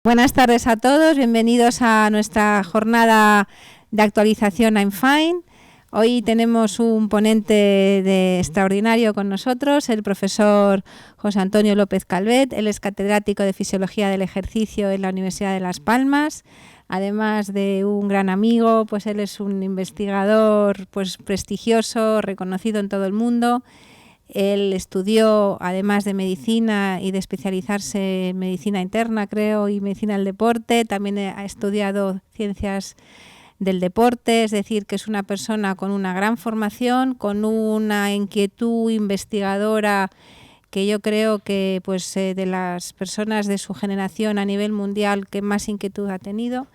Buenas tardes a todos, bienvenidos a nuestra jornada de actualización I'm Fine. Hoy tenemos un ponente extraordinario con nosotros, el profesor José Antonio López Calvet. Él es catedrático de Fisiología del Ejercicio en la Universidad de Las Palmas. Además de un gran amigo, pues él es un investigador pues prestigioso, reconocido en todo el mundo. Él estudió, además de medicina y de especializarse en medicina interna, creo, y medicina del deporte, también ha estudiado ciencias del deporte, es decir, que es una persona con una gran formación, con una inquietud investigadora que yo creo que pues de las personas de su generación a nivel mundial que más inquietud ha tenido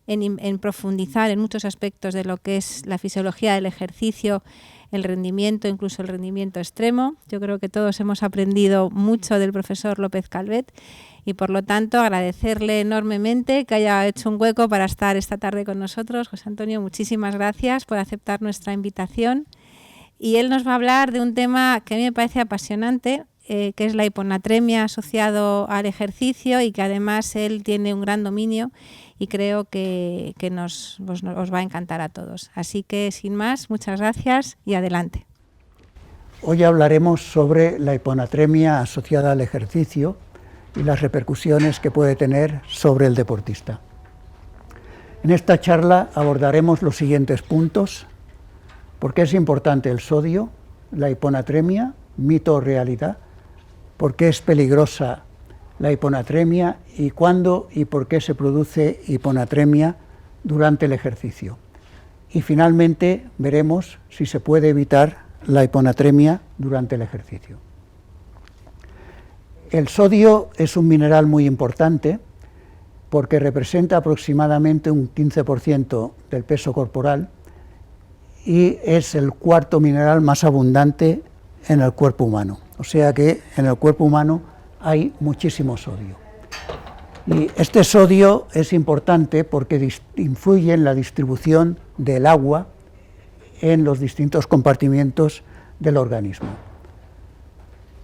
en profundizar en muchos aspectos de lo que es la fisiología del ejercicio, el rendimiento, incluso el rendimiento extremo. Yo creo que todos hemos aprendido mucho del profesor López Calvet y por lo tanto agradecerle enormemente que haya hecho un hueco para estar esta tarde con nosotros. José Antonio, muchísimas gracias por aceptar nuestra invitación y él nos va a hablar de un tema que a mí me parece apasionante, que es la hiponatremia asociado al ejercicio y que además él tiene un gran dominio y creo que os va a encantar a todos. Así que, sin más, muchas gracias y adelante. Hoy hablaremos sobre la hiponatremia asociada al ejercicio y las repercusiones que puede tener sobre el deportista. En esta charla abordaremos los siguientes puntos: por qué es importante el sodio, la hiponatremia, mito o realidad, por qué es peligrosa la hiponatremia y cuándo y por qué se produce hiponatremia durante el ejercicio. Y finalmente veremos si se puede evitar la hiponatremia durante el ejercicio. El sodio es un mineral muy importante porque representa aproximadamente un 15% del peso corporal y es el cuarto mineral más abundante en el cuerpo humano. O sea que en el cuerpo humano hay muchísimo sodio. Y este sodio es importante porque influye en la distribución del agua en los distintos compartimentos del organismo.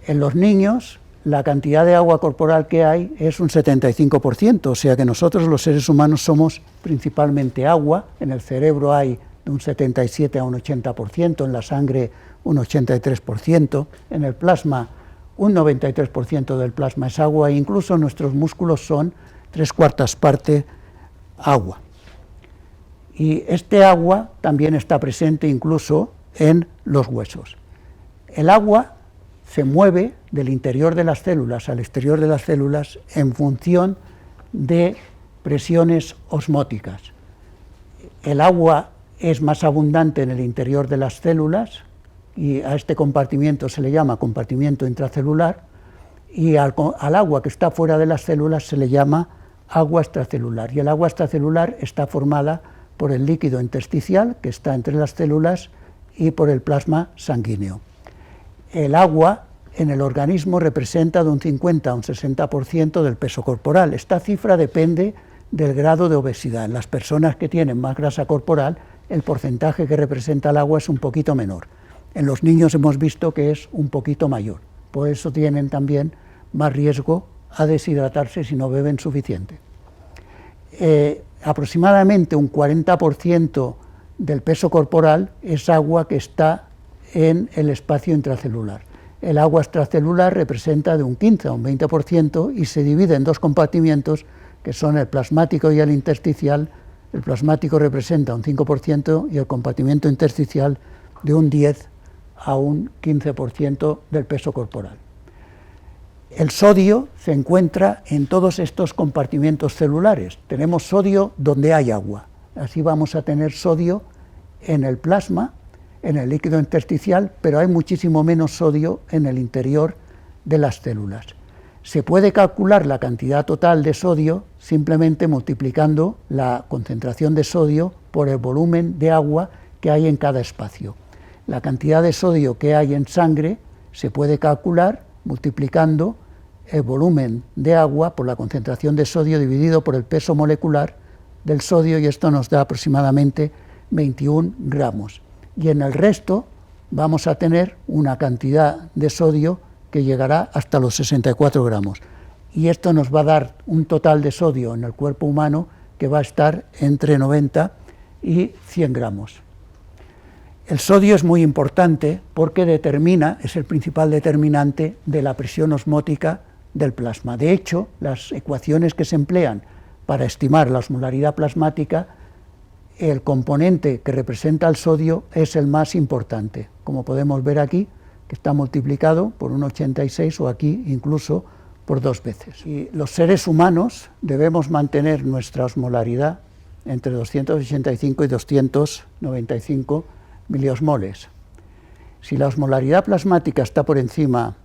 En los niños, la cantidad de agua corporal que hay es un 75%, o sea que nosotros los seres humanos somos principalmente agua. En el cerebro hay de un 77 a un 80%, en la sangre un 83%, en el plasma un 93% del plasma es agua e incluso nuestros músculos son 3/4 parte agua. Y este agua también está presente incluso en los huesos. El agua se mueve del interior de las células al exterior de las células en función de presiones osmóticas. El agua es más abundante en el interior de las células y a este compartimiento se le llama compartimiento intracelular, y al agua que está fuera de las células se le llama agua extracelular, y el agua extracelular está formada por el líquido intersticial que está entre las células y por el plasma sanguíneo. El agua en el organismo representa de un 50 a un 60% del peso corporal. Esta cifra depende del grado de obesidad. En las personas que tienen más grasa corporal, el porcentaje que representa el agua es un poquito menor. En los niños hemos visto que es un poquito mayor, por eso tienen también más riesgo a deshidratarse si no beben suficiente. Aproximadamente un 40% del peso corporal es agua que está en el espacio intracelular. El agua extracelular representa de un 15 a un 20% y se divide en dos compartimientos que son el plasmático y el intersticial. El plasmático representa un 5% y el compartimento intersticial de un 10 a un 15% del peso corporal. El sodio se encuentra en todos estos compartimentos celulares. Tenemos sodio donde hay agua. Así vamos a tener sodio en el plasma, en el líquido intersticial, pero hay muchísimo menos sodio en el interior de las células. Se puede calcular la cantidad total de sodio simplemente multiplicando la concentración de sodio por el volumen de agua que hay en cada espacio. La cantidad de sodio que hay en sangre se puede calcular multiplicando el volumen de agua por la concentración de sodio dividido por el peso molecular del sodio, y esto nos da aproximadamente 21 gramos. Y en el resto vamos a tener una cantidad de sodio que llegará hasta los 64 gramos. y esto nos va a dar un total de sodio en el cuerpo humano que va a estar entre 90 y 100 gramos. El sodio es muy importante porque es el principal determinante de la presión osmótica del plasma. De hecho, las ecuaciones que se emplean para estimar la osmolaridad plasmática, el componente que representa el sodio es el más importante, como podemos ver aquí, que está multiplicado por 1,86 o aquí incluso por 2 veces. Y los seres humanos debemos mantener nuestra osmolaridad entre 285 y 295 miliosmoles. Si la osmolaridad plasmática está por encima,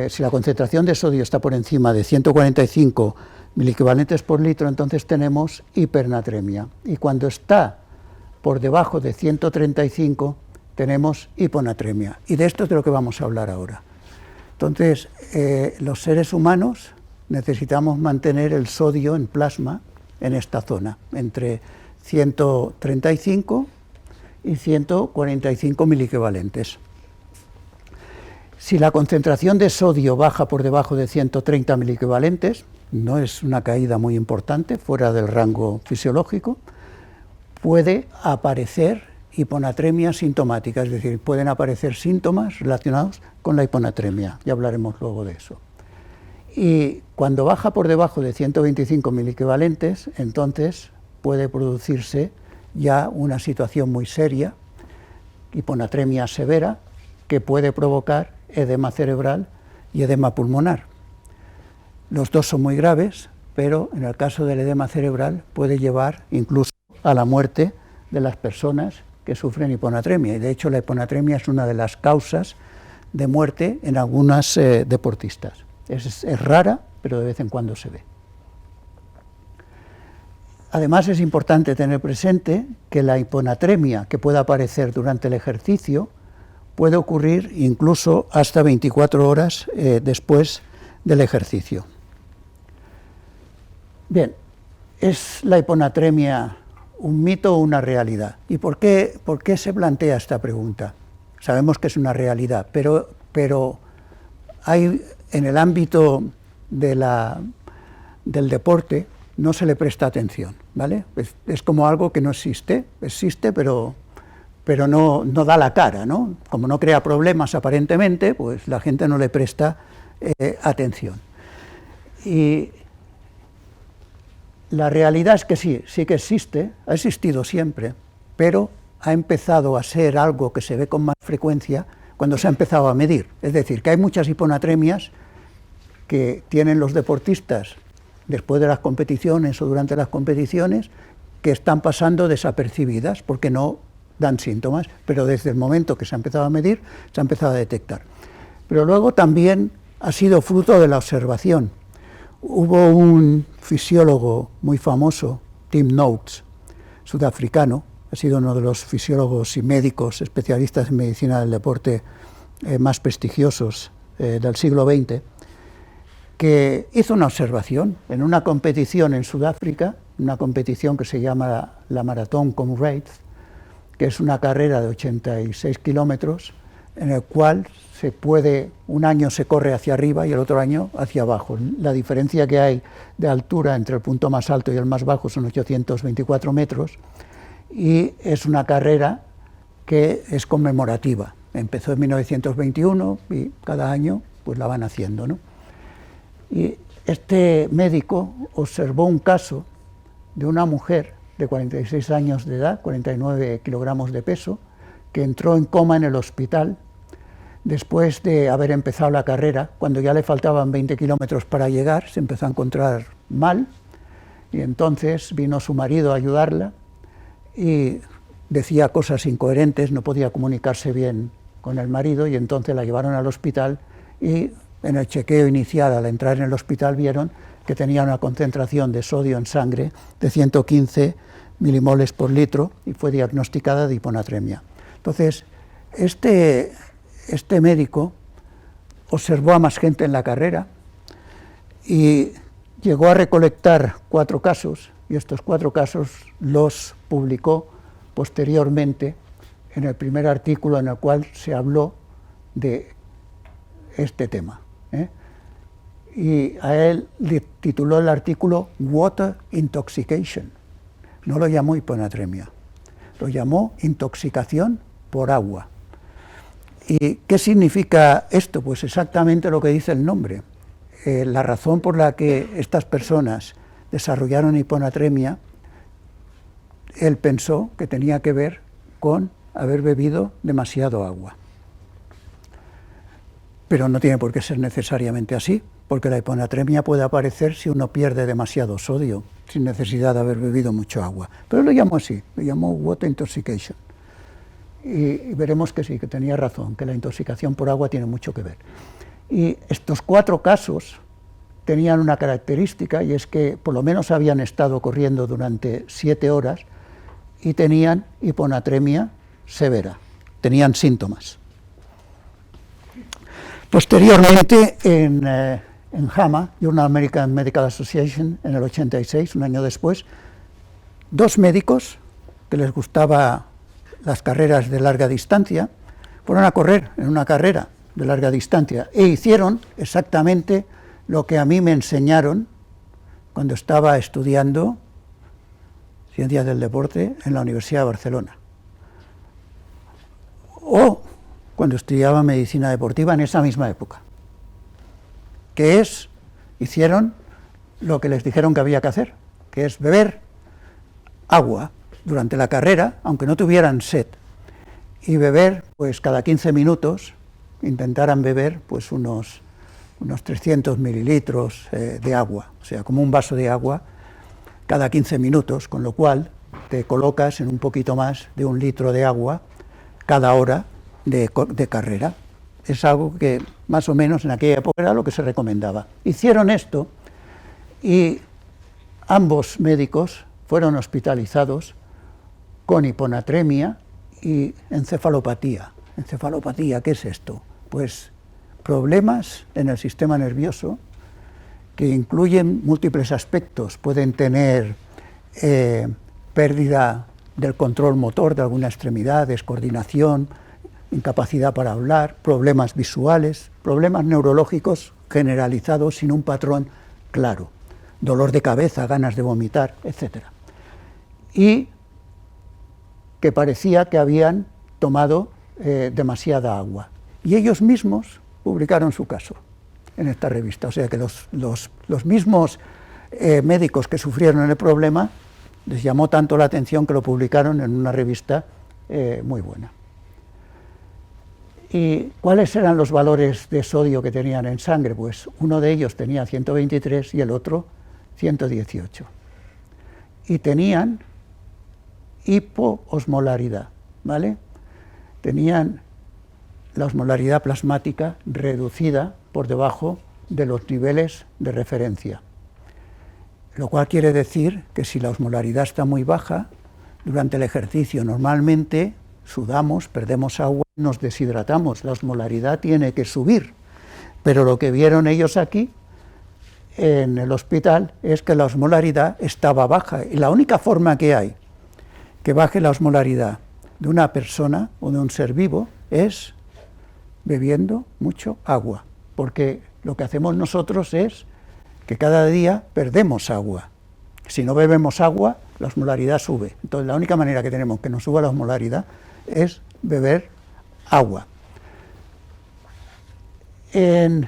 si la concentración de sodio está por encima de 145 miliequivalentes por litro, entonces tenemos hipernatremia. Y cuando está por debajo de 135, tenemos hiponatremia. Y de esto es de lo que vamos a hablar ahora. Entonces, los seres humanos necesitamos mantener el sodio en plasma en esta zona, entre 135 y 145 miliequivalentes. Si la concentración de sodio baja por debajo de 130 miliequivalentes, no es una caída muy importante, fuera del rango fisiológico, puede aparecer hiponatremia sintomática, es decir, pueden aparecer síntomas relacionados con la hiponatremia, ya hablaremos luego de eso. Y cuando baja por debajo de 125 miliequivalentes, entonces puede producirse ya una situación muy seria, hiponatremia severa, que puede provocar edema cerebral y edema pulmonar. Los dos son muy graves, pero en el caso del edema cerebral puede llevar incluso a la muerte de las personas que sufren hiponatremia. Y de hecho la hiponatremia es una de las causas de muerte en algunas deportistas. Es rara, pero de vez en cuando se ve. Además es importante tener presente que la hiponatremia que pueda aparecer durante el ejercicio puede ocurrir incluso hasta 24 horas después del ejercicio. Bien, ¿es la hiponatremia un mito o una realidad? ¿Y por qué se plantea esta pregunta? Sabemos que es una realidad, pero hay en el ámbito del deporte no se le presta atención, ¿vale? Es como algo que no existe, pero no da la cara, ¿no? Como no crea problemas aparentemente, pues la gente no le presta atención. Y la realidad es que sí que existe, ha existido siempre, pero ha empezado a ser algo que se ve con más frecuencia cuando se ha empezado a medir. Es decir, que hay muchas hiponatremias que tienen los deportistas después de las competiciones o durante las competiciones que están pasando desapercibidas porque no dan síntomas, pero desde el momento que se ha empezado a medir, se ha empezado a detectar. Pero luego también ha sido fruto de la observación. Hubo un fisiólogo muy famoso, Tim Noakes, sudafricano, ha sido uno de los fisiólogos y médicos especialistas en medicina del deporte más prestigiosos del siglo XX, que hizo una observación en una competición en Sudáfrica, una competición que se llama la Maratón Comrades, que es una carrera de 86 kilómetros, en el cual un año se corre hacia arriba y el otro año hacia abajo. La diferencia que hay de altura entre el punto más alto y el más bajo son 824 metros, y es una carrera que es conmemorativa. Empezó en 1921 y cada año pues la van haciendo, ¿no? Y este médico observó un caso de una mujer de 46 años de edad, 49 kilogramos de peso, que entró en coma en el hospital después de haber empezado la carrera. Cuando ya le faltaban 20 kilómetros para llegar, se empezó a encontrar mal, y entonces vino su marido a ayudarla y decía cosas incoherentes, no podía comunicarse bien con el marido, y entonces la llevaron al hospital, y en el chequeo inicial, al entrar en el hospital, vieron que tenía una concentración de sodio en sangre de 115 milimoles por litro y fue diagnosticada de hiponatremia. Entonces, este médico observó a más gente en la carrera y llegó a recolectar 4 casos, y estos 4 casos los publicó posteriormente en el primer artículo en el cual se habló de este tema. y a él le tituló el artículo Water Intoxication. No lo llamó hiponatremia, lo llamó intoxicación por agua. ¿Y qué significa esto? Pues exactamente lo que dice el nombre. La razón por la que estas personas desarrollaron hiponatremia, él pensó que tenía que ver con haber bebido demasiado agua. Pero no tiene por qué ser necesariamente así, porque la hiponatremia puede aparecer si uno pierde demasiado sodio, sin necesidad de haber bebido mucho agua. Pero lo llamó así, lo llamó water intoxication. Y veremos que sí, que tenía razón, que la intoxicación por agua tiene mucho que ver. Y estos 4 casos tenían una característica, y es que por lo menos habían estado corriendo durante 7 horas y tenían hiponatremia severa, tenían síntomas. Posteriormente, en JAMA, Journal American Medical Association, en el 86, un año después, 2 médicos que les gustaba las carreras de larga distancia, fueron a correr en una carrera de larga distancia e hicieron exactamente lo que a mí me enseñaron cuando estaba estudiando Ciencias del Deporte en la Universidad de Barcelona, o cuando estudiaba Medicina Deportiva en esa misma época, que es, hicieron lo que les dijeron que había que hacer, que es beber agua durante la carrera, aunque no tuvieran sed, y beber, pues cada 15 minutos, intentaran beber pues unos 300 mililitros de agua, o sea, como un vaso de agua cada 15 minutos, con lo cual te colocas en un poquito más de 1 litro de agua cada hora de carrera. Es algo que más o menos en aquella época era lo que se recomendaba. Hicieron esto y ambos médicos fueron hospitalizados con hiponatremia y encefalopatía. ¿Encefalopatía qué es esto? Pues problemas en el sistema nervioso que incluyen múltiples aspectos. Pueden tener pérdida del control motor de alguna extremidad, descoordinación, incapacidad para hablar, problemas visuales, problemas neurológicos generalizados sin un patrón claro, dolor de cabeza, ganas de vomitar, etc. Y que parecía que habían tomado demasiada agua. Y ellos mismos publicaron su caso en esta revista. O sea que los mismos médicos que sufrieron el problema les llamó tanto la atención que lo publicaron en una revista muy buena. ¿Y cuáles eran los valores de sodio que tenían en sangre? Pues uno de ellos tenía 123 y el otro 118. Y tenían hipoosmolaridad, ¿vale? Tenían la osmolaridad plasmática reducida por debajo de los niveles de referencia, lo cual quiere decir que si la osmolaridad está muy baja, durante el ejercicio normalmente sudamos, perdemos agua, nos deshidratamos, la osmolaridad tiene que subir, pero lo que vieron ellos aquí en el hospital es que la osmolaridad estaba baja, y la única forma que hay que baje la osmolaridad de una persona o de un ser vivo es bebiendo mucho agua, porque lo que hacemos nosotros es que cada día perdemos agua. Si no bebemos agua, la osmolaridad sube. Entonces la única manera que tenemos que nos suba la osmolaridad es beber agua. En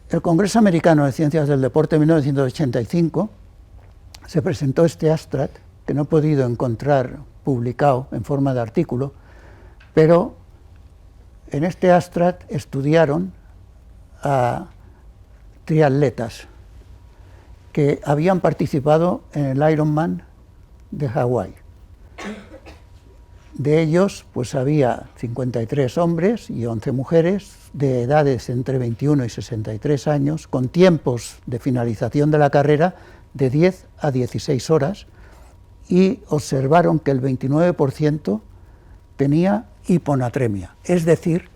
el Congreso Americano de Ciencias del Deporte de 1985 se presentó este abstract, que no he podido encontrar publicado en forma de artículo, pero en este abstract estudiaron a triatletas que habían participado en el Ironman de Hawái. De ellos, pues había 53 hombres y 11 mujeres de edades entre 21 y 63 años, con tiempos de finalización de la carrera de 10 a 16 horas, y observaron que el 29% tenía hiponatremia, es decir,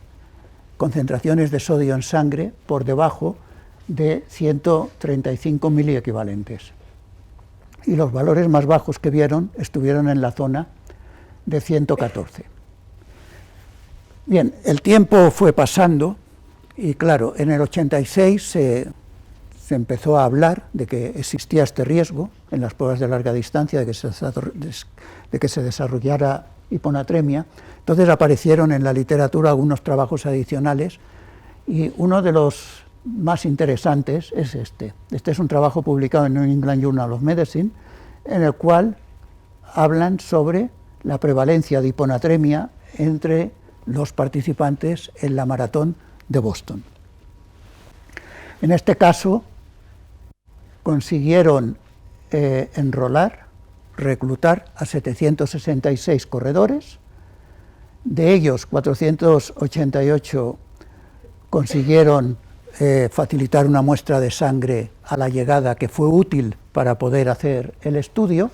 concentraciones de sodio en sangre por debajo de 135 miliequivalentes. Y los valores más bajos que vieron estuvieron en la zona de 114. Bien, el tiempo fue pasando y claro, en el 86 se empezó a hablar de que existía este riesgo en las pruebas de larga distancia, de que se desarrollara hiponatremia. Entonces aparecieron en la literatura algunos trabajos adicionales y uno de los más interesantes es este. Este es un trabajo publicado en New England Journal of Medicine, en el cual hablan sobre la prevalencia de hiponatremia entre los participantes en la maratón de Boston. En este caso, consiguieron reclutar a 766 corredores, de ellos 488 consiguieron facilitar una muestra de sangre a la llegada que fue útil para poder hacer el estudio,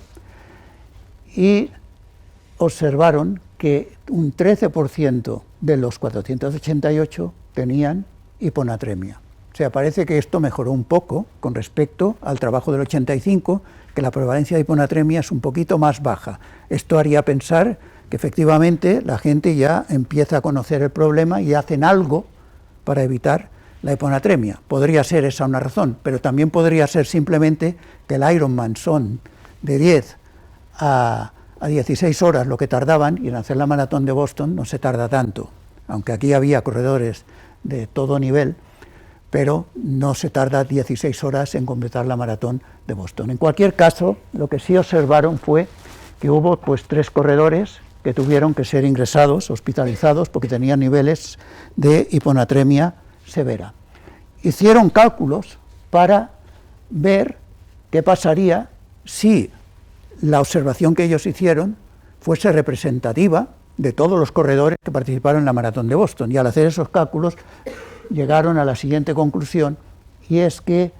y observaron que un 13% de los 488 tenían hiponatremia. O sea, parece que esto mejoró un poco con respecto al trabajo del 85, que la prevalencia de hiponatremia es un poquito más baja. Esto haría pensar que efectivamente la gente ya empieza a conocer el problema y hacen algo para evitar la hiponatremia. Podría ser esa una razón, pero también podría ser simplemente que el Ironman son de 10 a 16 horas lo que tardaban, y en hacer la maratón de Boston no se tarda tanto, aunque aquí había corredores de todo nivel, pero no se tarda 16 horas en completar la maratón de Boston. En cualquier caso, lo que sí observaron fue que hubo 3 corredores que tuvieron que ser ingresados, hospitalizados, porque tenían niveles de hiponatremia severa. Hicieron cálculos para ver qué pasaría si la observación que ellos hicieron fuese representativa de todos los corredores que participaron en la maratón de Boston, y al hacer esos cálculos llegaron a la siguiente conclusión, y es que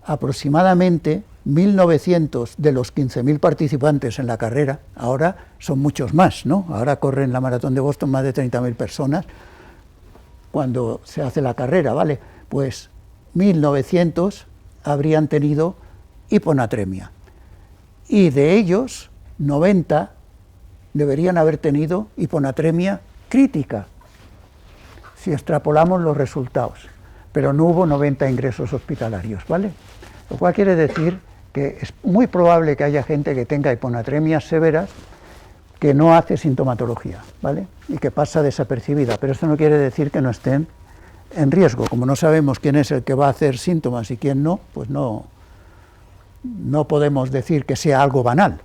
aproximadamente 1.900 de los 15.000 participantes en la carrera, ahora son muchos más, ¿no? Ahora corren la maratón de Boston más de 30.000 personas cuando se hace la carrera, ¿vale? Pues 1.900 habrían tenido hiponatremia, y de ellos 90 deberían haber tenido hiponatremia crítica, si extrapolamos los resultados, pero no hubo 90 ingresos hospitalarios, ¿vale? Lo cual quiere decir que es muy probable que haya gente que tenga hiponatremias severas que no hace sintomatología, ¿vale? Y que pasa desapercibida, pero esto no quiere decir que no estén en riesgo. Como no sabemos quién es el que va a hacer síntomas y quién no, pues no podemos decir que sea algo banal.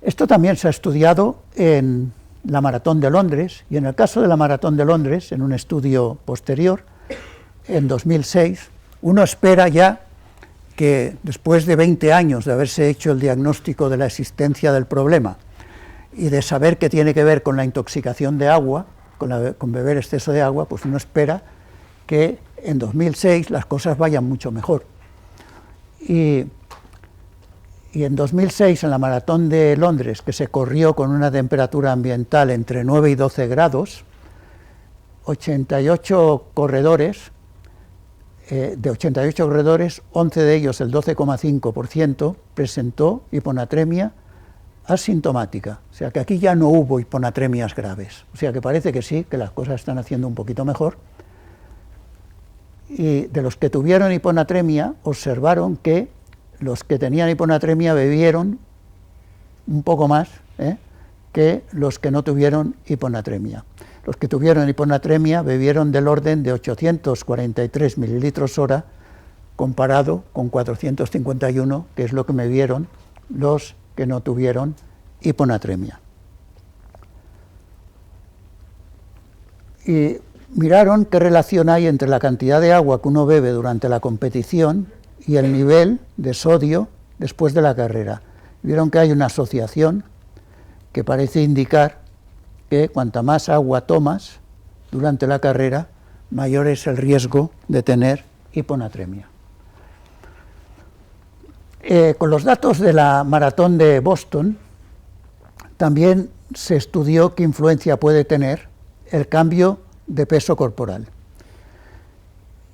Esto también se ha estudiado en la Maratón de Londres, y en el caso de la Maratón de Londres, en un estudio posterior, en 2006, uno espera ya que después de 20 años de haberse hecho el diagnóstico de la existencia del problema y de saber que tiene que ver con la intoxicación de agua, con beber exceso de agua, pues uno espera que en 2006 las cosas vayan mucho mejor. Y en 2006, en la Maratón de Londres, que se corrió con una temperatura ambiental entre 9 y 12 grados, 88 corredores, de 88 corredores, 11 de ellos, el 12,5%, presentó hiponatremia asintomática. O sea que aquí ya no hubo hiponatremias graves. O sea que parece que sí, que las cosas están haciendo un poquito mejor. Y de los que tuvieron hiponatremia, observaron que los que tenían hiponatremia bebieron un poco más que los que no tuvieron hiponatremia. Los que tuvieron hiponatremia bebieron del orden de 843 mililitros hora, comparado con 451, que es lo que bebieron los que no tuvieron hiponatremia. Y miraron qué relación hay entre la cantidad de agua que uno bebe durante la competición y el nivel de sodio después de la carrera. Vieron que hay una asociación que parece indicar que cuanta más agua tomas durante la carrera, mayor es el riesgo de tener hiponatremia. Con los datos de la maratón de Boston, también se estudió qué influencia puede tener el cambio de peso corporal.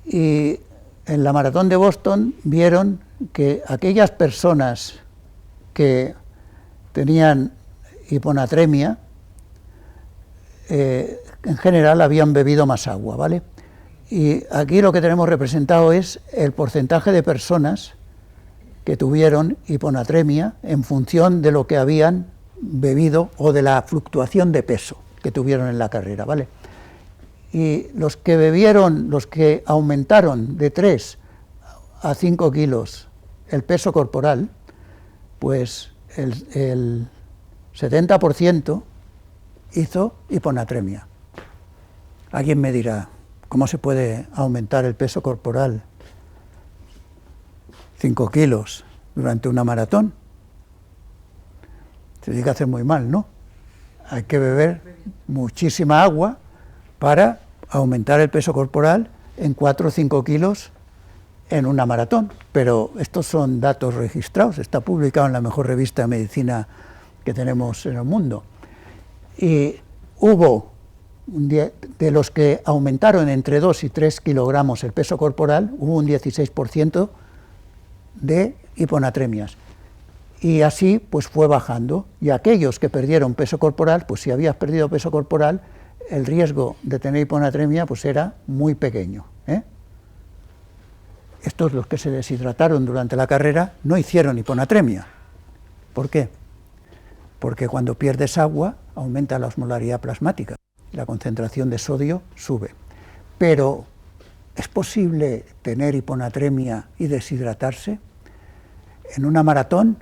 Y en la maratón de Boston vieron que aquellas personas que tenían hiponatremia, en general habían bebido más agua, ¿vale? Y aquí lo que tenemos representado es el porcentaje de personas que tuvieron hiponatremia en función de lo que habían bebido o de la fluctuación de peso que tuvieron en la carrera, ¿vale? Y los que aumentaron de 3 a 5 kilos el peso corporal, pues el 70% hizo hiponatremia. Alguien me dirá, ¿cómo se puede aumentar el peso corporal 5 kilos durante una maratón? Se tiene que hacer muy mal, ¿no? Hay que beber muchísima agua para aumentar el peso corporal en 4 o 5 kilos en una maratón. Pero estos son datos registrados, está publicado en la mejor revista de medicina que tenemos en el mundo. Y hubo, de los que aumentaron entre 2 y 3 kilogramos el peso corporal, hubo un 16% de hiponatremias. Y así pues fue bajando. Y aquellos que perdieron peso corporal, pues si habías perdido peso corporal, el riesgo de tener hiponatremia pues era muy pequeño, ¿eh? Estos, los que se deshidrataron durante la carrera, no hicieron hiponatremia. ¿Por qué? Porque cuando pierdes agua aumenta la osmolaridad plasmática, la concentración de sodio sube. Pero, ¿es posible tener hiponatremia y deshidratarse? En una maratón,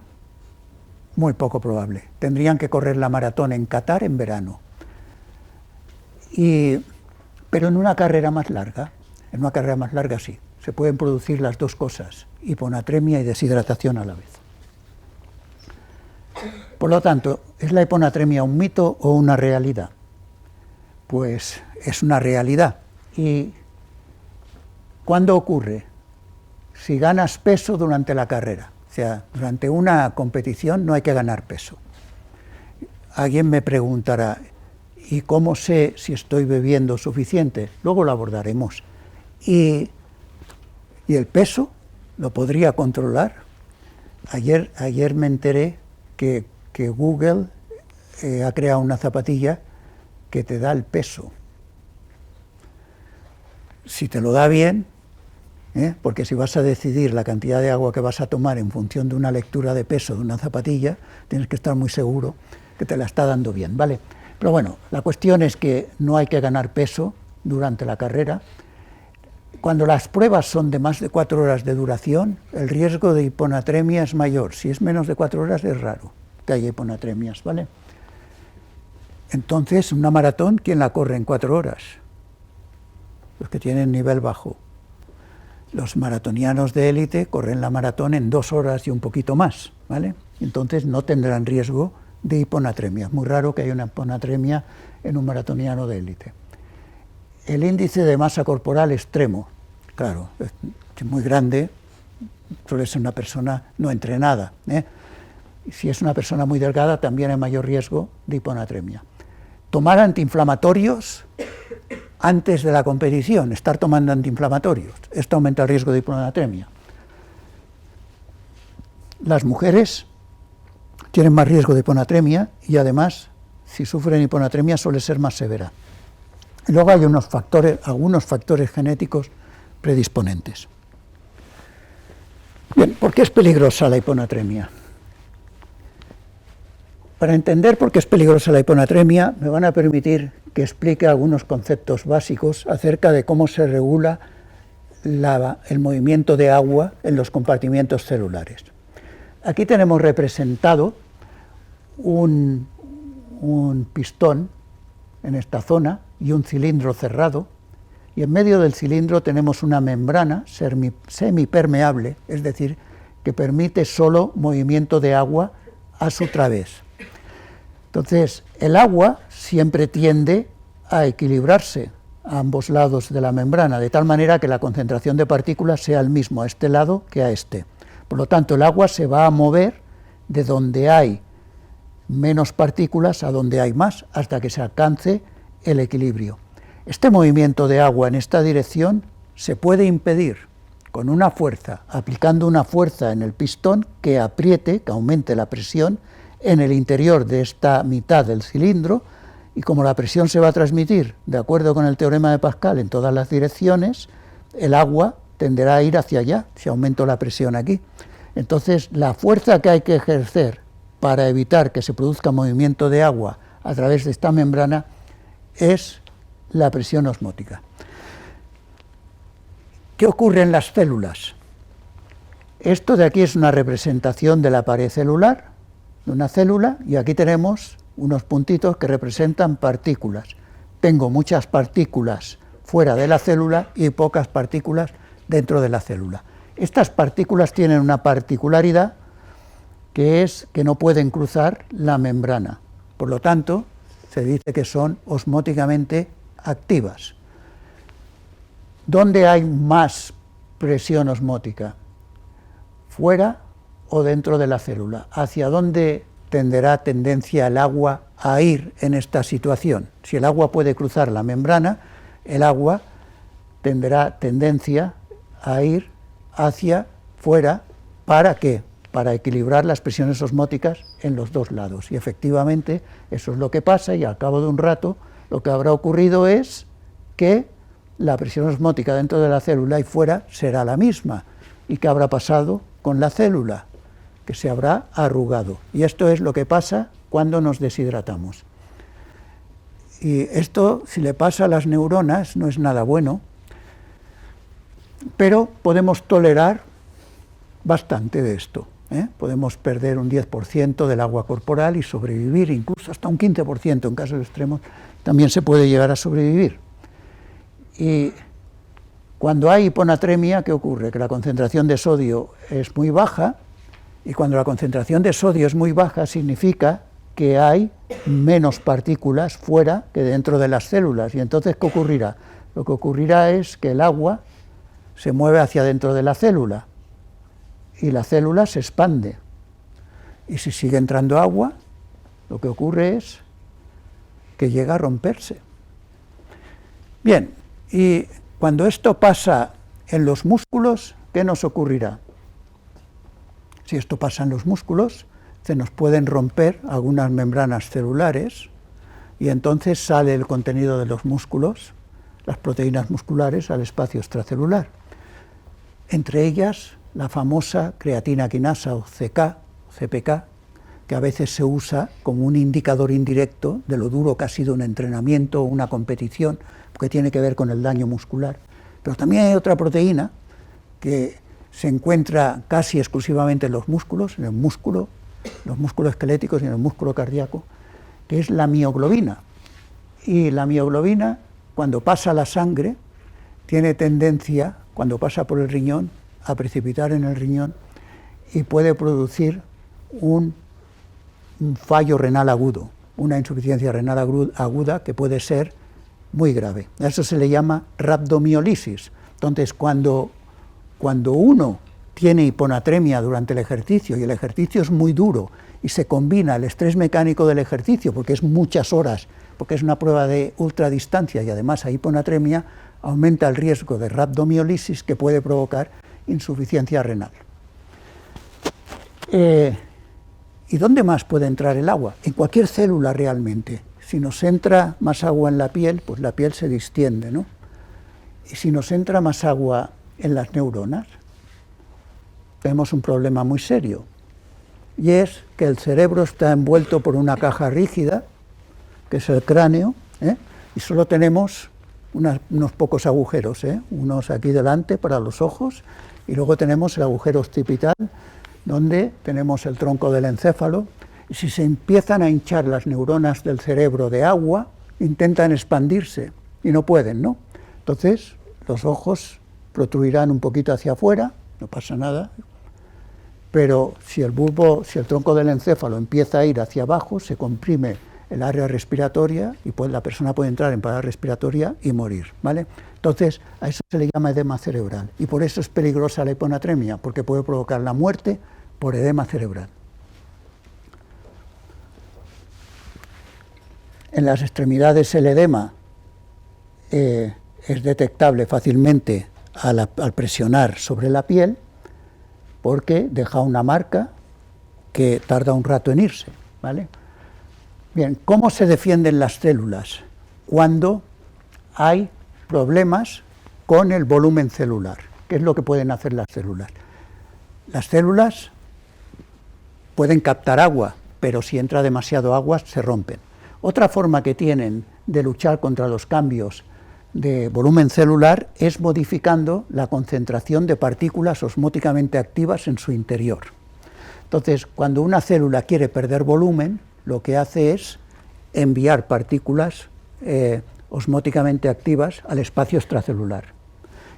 muy poco probable. Tendrían que correr la maratón en Qatar en verano. Pero en una carrera más larga sí, se pueden producir las dos cosas, hiponatremia y deshidratación a la vez. Por lo tanto, ¿es la hiponatremia un mito o una realidad? Pues es una realidad. ¿Y cuándo ocurre? Si ganas peso durante la carrera. O sea, durante una competición no hay que ganar peso. Alguien me preguntará, ¿y cómo sé si estoy bebiendo suficiente? Luego lo abordaremos. ¿Y el peso lo podría controlar? Ayer me enteré que Google ha creado una zapatilla que te da el peso. Si te lo da bien, porque si vas a decidir la cantidad de agua que vas a tomar en función de una lectura de peso de una zapatilla, tienes que estar muy seguro que te la está dando bien, ¿vale? Pero bueno, la cuestión es que no hay que ganar peso durante la carrera. Cuando las pruebas son de más de 4 horas de duración, el riesgo de hiponatremia es mayor. Si es menos de 4 horas es raro que haya hiponatremias, ¿vale? Entonces, una maratón, ¿quién la corre en 4 horas? Los que tienen nivel bajo. Los maratonianos de élite corren la maratón en 2 horas y un poquito más, ¿vale? Entonces no tendrán riesgo de hiponatremia. Es muy raro que haya una hiponatremia en un maratoniano de élite. El índice de masa corporal extremo, claro, es muy grande, suele ser una persona no entrenada, ¿eh? Si es una persona muy delgada también hay mayor riesgo de hiponatremia. Tomar antiinflamatorios antes de la competición, estar tomando antiinflamatorios, esto aumenta el riesgo de hiponatremia. Las mujeres tienen más riesgo de hiponatremia y además, si sufren hiponatremia, suele ser más severa. Y luego hay algunos factores genéticos predisponentes. Bien, ¿por qué es peligrosa la hiponatremia? Para entender por qué es peligrosa la hiponatremia, me van a permitir que explique algunos conceptos básicos acerca de cómo se regula el movimiento de agua en los compartimientos celulares. Aquí tenemos representado un pistón en esta zona y un cilindro cerrado, y en medio del cilindro tenemos una membrana semipermeable, es decir, que permite solo movimiento de agua a su través. Entonces, el agua siempre tiende a equilibrarse a ambos lados de la membrana, de tal manera que la concentración de partículas sea el mismo a este lado que a este. Por lo tanto, el agua se va a mover de donde hay menos partículas a donde hay más, hasta que se alcance el equilibrio. Este movimiento de agua en esta dirección se puede impedir con una fuerza, aplicando una fuerza en el pistón que apriete, que aumente la presión en el interior de esta mitad del cilindro, y como la presión se va a transmitir de acuerdo con el teorema de Pascal en todas las direcciones, el agua tenderá a ir hacia allá si aumento la presión aquí. Entonces, la fuerza que hay que ejercer para evitar que se produzca movimiento de agua a través de esta membrana es la presión osmótica. ¿Qué ocurre en las células? Esto de aquí es una representación de la pared celular, de una célula, y aquí tenemos unos puntitos que representan partículas. Tengo muchas partículas fuera de la célula y pocas partículas dentro de la célula. Estas partículas tienen una particularidad, que es que no pueden cruzar la membrana. Por lo tanto, se dice que son osmóticamente activas. ¿Dónde hay más presión osmótica? ¿Fuera o dentro de la célula? ¿Hacia dónde tendrá tendencia el agua a ir en esta situación? Si el agua puede cruzar la membrana, el agua tendrá tendencia a ir hacia fuera. ¿Para qué? Para equilibrar las presiones osmóticas en los dos lados. Y efectivamente eso es lo que pasa, y al cabo de un rato lo que habrá ocurrido es que la presión osmótica dentro de la célula y fuera será la misma. ¿Y qué habrá pasado con la célula? Que se habrá arrugado. Y esto es lo que pasa cuando nos deshidratamos. Y esto, si le pasa a las neuronas, no es nada bueno, pero podemos tolerar bastante de esto. Podemos perder un 10% del agua corporal y sobrevivir, incluso hasta un 15% en casos extremos, también se puede llegar a sobrevivir. Y cuando hay hiponatremia, ¿qué ocurre? Que la concentración de sodio es muy baja, y cuando la concentración de sodio es muy baja significa que hay menos partículas fuera que dentro de las células. Y entonces, ¿qué ocurrirá? Lo que ocurrirá es que el agua se mueve hacia dentro de la célula, y la célula se expande. Y si sigue entrando agua, lo que ocurre es que llega a romperse. Bien, y cuando esto pasa en los músculos, ¿qué nos ocurrirá? Si esto pasa en los músculos, se nos pueden romper algunas membranas celulares, y entonces sale el contenido de los músculos, las proteínas musculares, al espacio extracelular. Entre ellas, la famosa creatina quinasa, o CPK, que a veces se usa como un indicador indirecto de lo duro que ha sido un entrenamiento o una competición, porque tiene que ver con el daño muscular. Pero también hay otra proteína que se encuentra casi exclusivamente en los músculos, los músculos esqueléticos y en el músculo cardíaco, que es la mioglobina. Y la mioglobina, cuando pasa a la sangre, tiene tendencia, cuando pasa por el riñón, a precipitar en el riñón y puede producir un fallo renal agudo, una insuficiencia renal aguda que puede ser muy grave. A eso se le llama rhabdomiólisis. Entonces, cuando uno tiene hiponatremia durante el ejercicio y el ejercicio es muy duro y se combina el estrés mecánico del ejercicio, porque es muchas horas, porque es una prueba de ultradistancia y además hay hiponatremia, aumenta el riesgo de rhabdomiólisis, que puede provocar insuficiencia renal. ¿Y dónde más puede entrar el agua? En cualquier célula realmente. Si nos entra más agua en la piel, pues la piel se distiende, ¿no? Y si nos entra más agua en las neuronas, tenemos un problema muy serio, y es que el cerebro está envuelto por una caja rígida, que es el cráneo, y solo tenemos unos pocos agujeros, unos aquí delante para los ojos, y luego tenemos el agujero occipital, donde tenemos el tronco del encéfalo, y si se empiezan a hinchar las neuronas del cerebro de agua, intentan expandirse, y no pueden, ¿no? Entonces, los ojos protruirán un poquito hacia afuera, no pasa nada, pero si el tronco del encéfalo empieza a ir hacia abajo, se comprime el área respiratoria y la persona puede entrar en parada respiratoria y morir, ¿vale? Entonces, a eso se le llama edema cerebral, y por eso es peligrosa la hiponatremia, porque puede provocar la muerte por edema cerebral. En las extremidades el edema es detectable fácilmente al presionar sobre la piel, porque deja una marca que tarda un rato en irse, ¿vale? Bien, ¿cómo se defienden las células cuando hay problemas con el volumen celular? ¿Qué es lo que pueden hacer las células? Las células pueden captar agua, pero si entra demasiado agua se rompen. Otra forma que tienen de luchar contra los cambios de volumen celular es modificando la concentración de partículas osmóticamente activas en su interior. Entonces, cuando una célula quiere perder volumen, lo que hace es enviar partículas osmóticamente activas al espacio extracelular.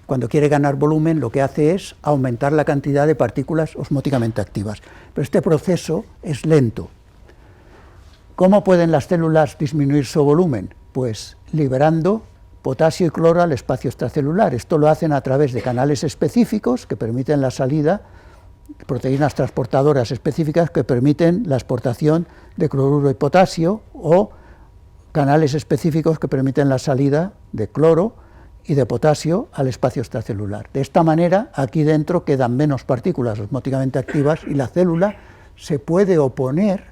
Cuando quiere ganar volumen, lo que hace es aumentar la cantidad de partículas osmóticamente activas. Pero este proceso es lento. ¿Cómo pueden las células disminuir su volumen? Pues liberando potasio y cloro al espacio extracelular. Esto lo hacen a través de canales específicos que permiten la salida, proteínas transportadoras específicas que permiten la exportación de cloruro y potasio, o canales específicos que permiten la salida de cloro y de potasio al espacio extracelular. De esta manera, aquí dentro quedan menos partículas osmóticamente activas y la célula se puede oponer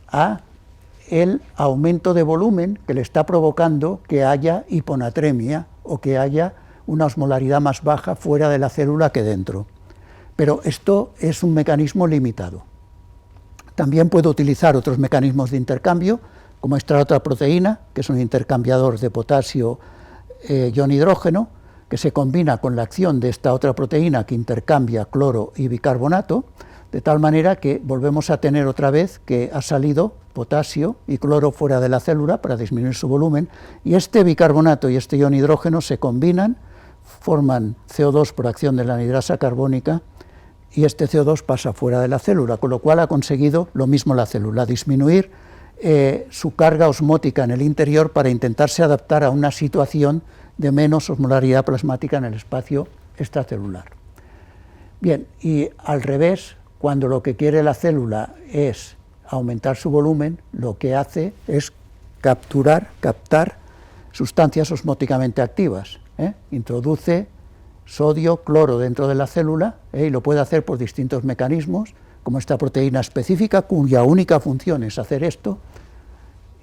a el aumento de volumen que le está provocando que haya hiponatremia o que haya una osmolaridad más baja fuera de la célula que dentro. Pero esto es un mecanismo limitado. También puede utilizar otros mecanismos de intercambio, como esta otra proteína, que es un intercambiador de potasio ion hidrógeno, que se combina con la acción de esta otra proteína que intercambia cloro y bicarbonato, de tal manera que volvemos a tener otra vez que ha salido potasio y cloro fuera de la célula para disminuir su volumen, y este bicarbonato y este ion hidrógeno se combinan, forman CO2 por acción de la anhidrasa carbónica, y este CO2 pasa fuera de la célula, con lo cual ha conseguido lo mismo la célula, disminuir su carga osmótica en el interior para intentarse adaptar a una situación de menos osmolaridad plasmática en el espacio extracelular. Bien, y al revés, cuando lo que quiere la célula es aumentar su volumen, lo que hace es captar sustancias osmóticamente activas. Introduce sodio, cloro dentro de la célula, y lo puede hacer por distintos mecanismos, como esta proteína específica, cuya única función es hacer esto,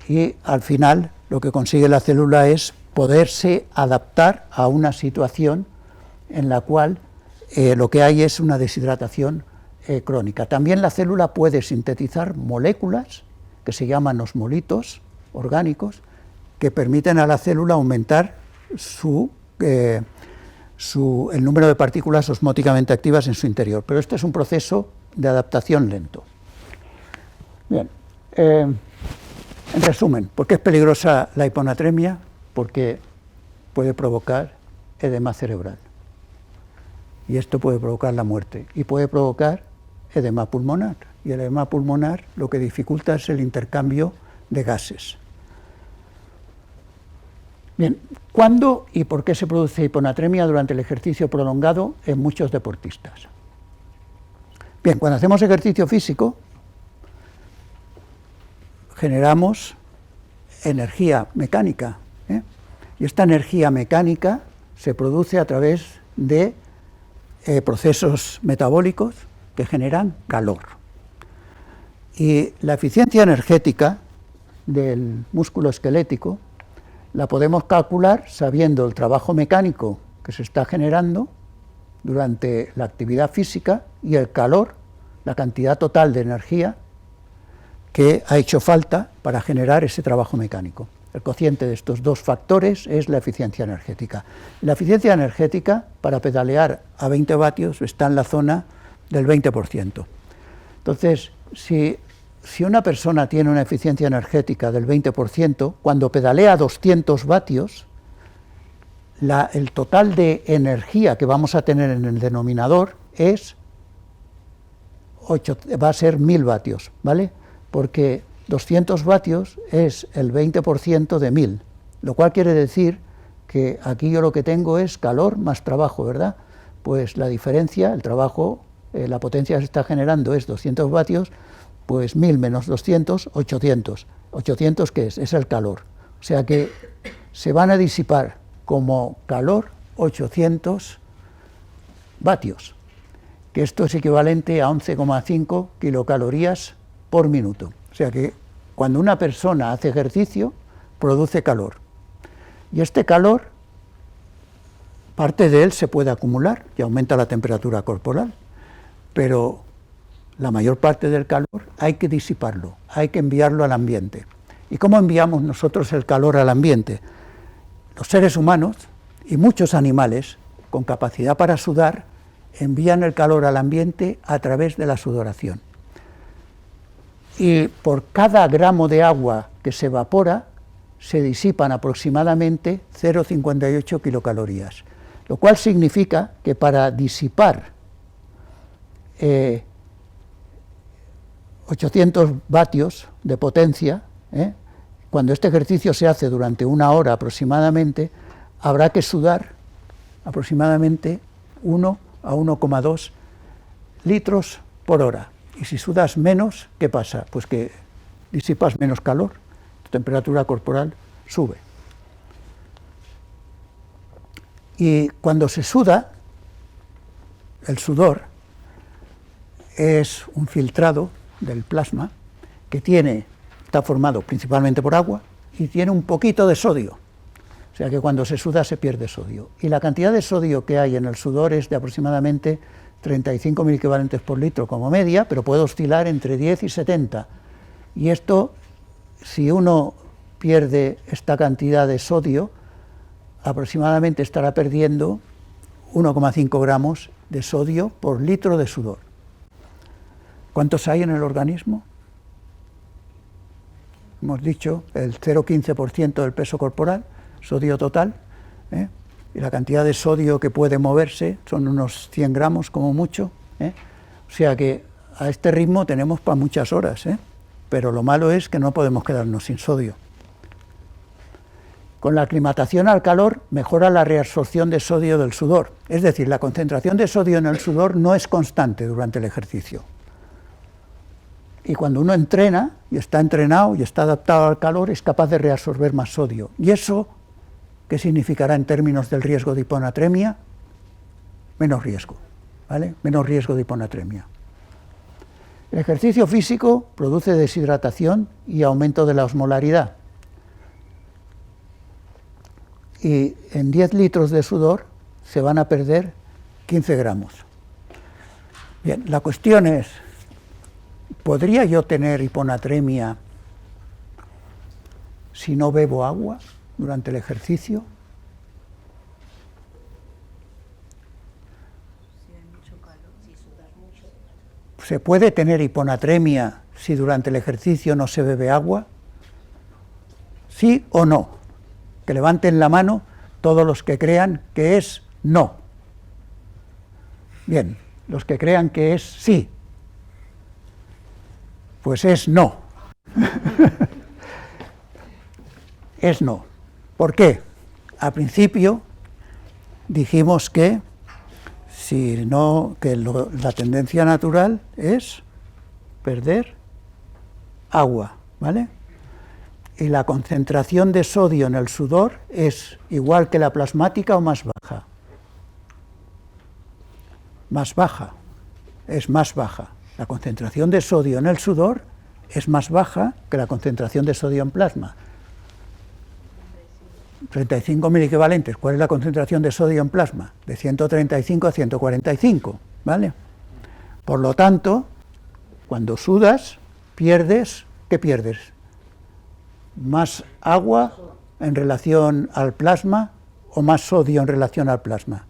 y al final lo que consigue la célula es poderse adaptar a una situación en la cual lo que hay es una deshidratación crónica. También la célula puede sintetizar moléculas que se llaman osmolitos orgánicos, que permiten a la célula aumentar el número de partículas osmóticamente activas en su interior. Pero este es un proceso de adaptación lento. Bien, en resumen, ¿por qué es peligrosa la hiponatremia? Porque puede provocar edema cerebral, y esto puede provocar la muerte, y puede provocar edema pulmonar, y el edema pulmonar lo que dificulta es el intercambio de gases. Bien, ¿cuándo y por qué se produce hiponatremia durante el ejercicio prolongado en muchos deportistas? Bien, cuando hacemos ejercicio físico, generamos energía mecánica, y esta energía mecánica se produce a través de procesos metabólicos que generan calor. Y la eficiencia energética del músculo esquelético la podemos calcular sabiendo el trabajo mecánico que se está generando durante la actividad física y el calor, la cantidad total de energía que ha hecho falta para generar ese trabajo mecánico. El cociente de estos dos factores es la eficiencia energética. La eficiencia energética para pedalear a 20 vatios está en la zona del 20%. Entonces, si una persona tiene una eficiencia energética del 20%, cuando pedalea a 200 vatios, el total de energía que vamos a tener en el denominador va a ser 1000 vatios, ¿vale? Porque 200 vatios es el 20% de 1000, lo cual quiere decir que aquí yo lo que tengo es calor más trabajo, ¿verdad? Pues la diferencia, el trabajo, la potencia que se está generando es 200 vatios, pues 1000 menos 200, 800. ¿800 qué es? Es el calor. O sea que se van a disipar como calor 800 vatios, que esto es equivalente a 11,5 kilocalorías por minuto. O sea que cuando una persona hace ejercicio, produce calor. Y este calor, parte de él se puede acumular y aumenta la temperatura corporal, pero la mayor parte del calor hay que disiparlo, hay que enviarlo al ambiente. ¿Y cómo enviamos nosotros el calor al ambiente? Los seres humanos y muchos animales con capacidad para sudar envían el calor al ambiente a través de la sudoración. Y por cada gramo de agua que se evapora, se disipan aproximadamente 0,58 kilocalorías, lo cual significa que para disipar 800 vatios de potencia, cuando este ejercicio se hace durante 1 hora aproximadamente, habrá que sudar aproximadamente 1 a 1,2 litros por hora. Y si sudas menos, ¿qué pasa? Pues que disipas menos calor, tu temperatura corporal sube. Y cuando se suda, el sudor es un filtrado del plasma que está formado principalmente por agua y tiene un poquito de sodio. O sea que cuando se suda se pierde sodio. Y la cantidad de sodio que hay en el sudor es de aproximadamente 35 miliquivalentes por litro como media, pero puede oscilar entre 10 y 70. Y esto, si uno pierde esta cantidad de sodio, aproximadamente estará perdiendo 1,5 gramos de sodio por litro de sudor. ¿Cuántos hay en el organismo? Hemos dicho el 0,15% del peso corporal, sodio total, y la cantidad de sodio que puede moverse son unos 100 gramos como mucho, o sea que a este ritmo tenemos para muchas horas, pero lo malo es que no podemos quedarnos sin sodio. Con la aclimatación al calor mejora la reabsorción de sodio del sudor, es decir, la concentración de sodio en el sudor no es constante durante el ejercicio. Y cuando uno entrena, y está entrenado y está adaptado al calor, es capaz de reabsorber más sodio. ¿Y eso qué significará en términos del riesgo de hiponatremia? Menos riesgo, ¿vale? Menos riesgo de hiponatremia. El ejercicio físico produce deshidratación y aumento de la osmolaridad. Y en 10 litros de sudor se van a perder 15 gramos. Bien, la cuestión es, ¿podría yo tener hiponatremia si no bebo agua durante el ejercicio? ¿Se puede tener hiponatremia si durante el ejercicio no se bebe agua? ¿Sí o no? Que levanten la mano todos los que crean que es no. Bien, los que crean que es sí. Pues es no. Es no. ¿Por qué? Al principio dijimos que la tendencia natural es perder agua, ¿vale? Y la concentración de sodio en el sudor es igual que la plasmática o más baja. Más baja, es más baja. La concentración de sodio en el sudor es más baja que la concentración de sodio en plasma. 35 miliequivalentes. ¿Cuál es la concentración de sodio en plasma? De 135 a 145, ¿vale? Por lo tanto, cuando sudas, pierdes, ¿qué pierdes? ¿Más agua en relación al plasma o más sodio en relación al plasma?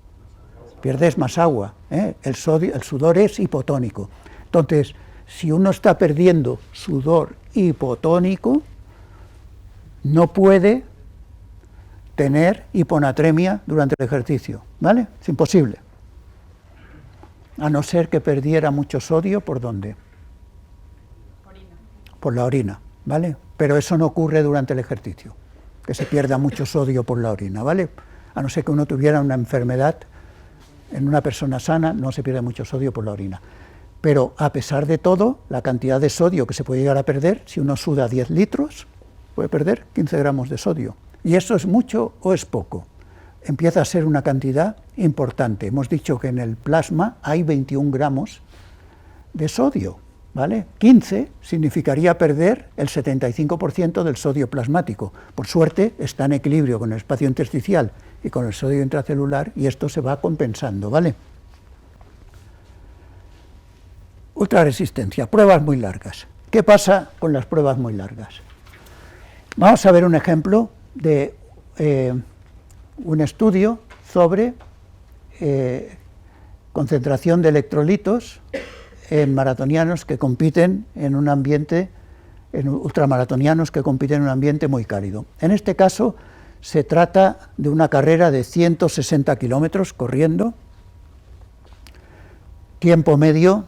Pierdes más agua, ¿eh? El sudor es hipotónico. Entonces, si uno está perdiendo sudor hipotónico, no puede tener hiponatremia durante el ejercicio, ¿vale? Es imposible. A no ser que perdiera mucho sodio, ¿por dónde? Por la orina, ¿vale? Pero eso no ocurre durante el ejercicio, que se pierda mucho sodio por la orina, ¿vale? A no ser que uno tuviera una enfermedad, en una persona sana no se pierde mucho sodio por la orina. Pero a pesar de todo, la cantidad de sodio que se puede llegar a perder, si uno suda 10 litros, puede perder 15 gramos de sodio. ¿Y eso es mucho o es poco? Empieza a ser una cantidad importante. Hemos dicho que en el plasma hay 21 gramos de sodio, ¿vale? 15 significaría perder el 75% del sodio plasmático. Por suerte está en equilibrio con el espacio intersticial y con el sodio intracelular, y esto se va compensando, ¿vale? Ultraresistencia, pruebas muy largas. ¿Qué pasa con las pruebas muy largas? Vamos a ver un ejemplo de un estudio sobre concentración de electrolitos en maratonianos que compiten en un ambiente, en ultramaratonianos que compiten en un ambiente muy cálido. En este caso se trata de una carrera de 160 kilómetros corriendo, tiempo medio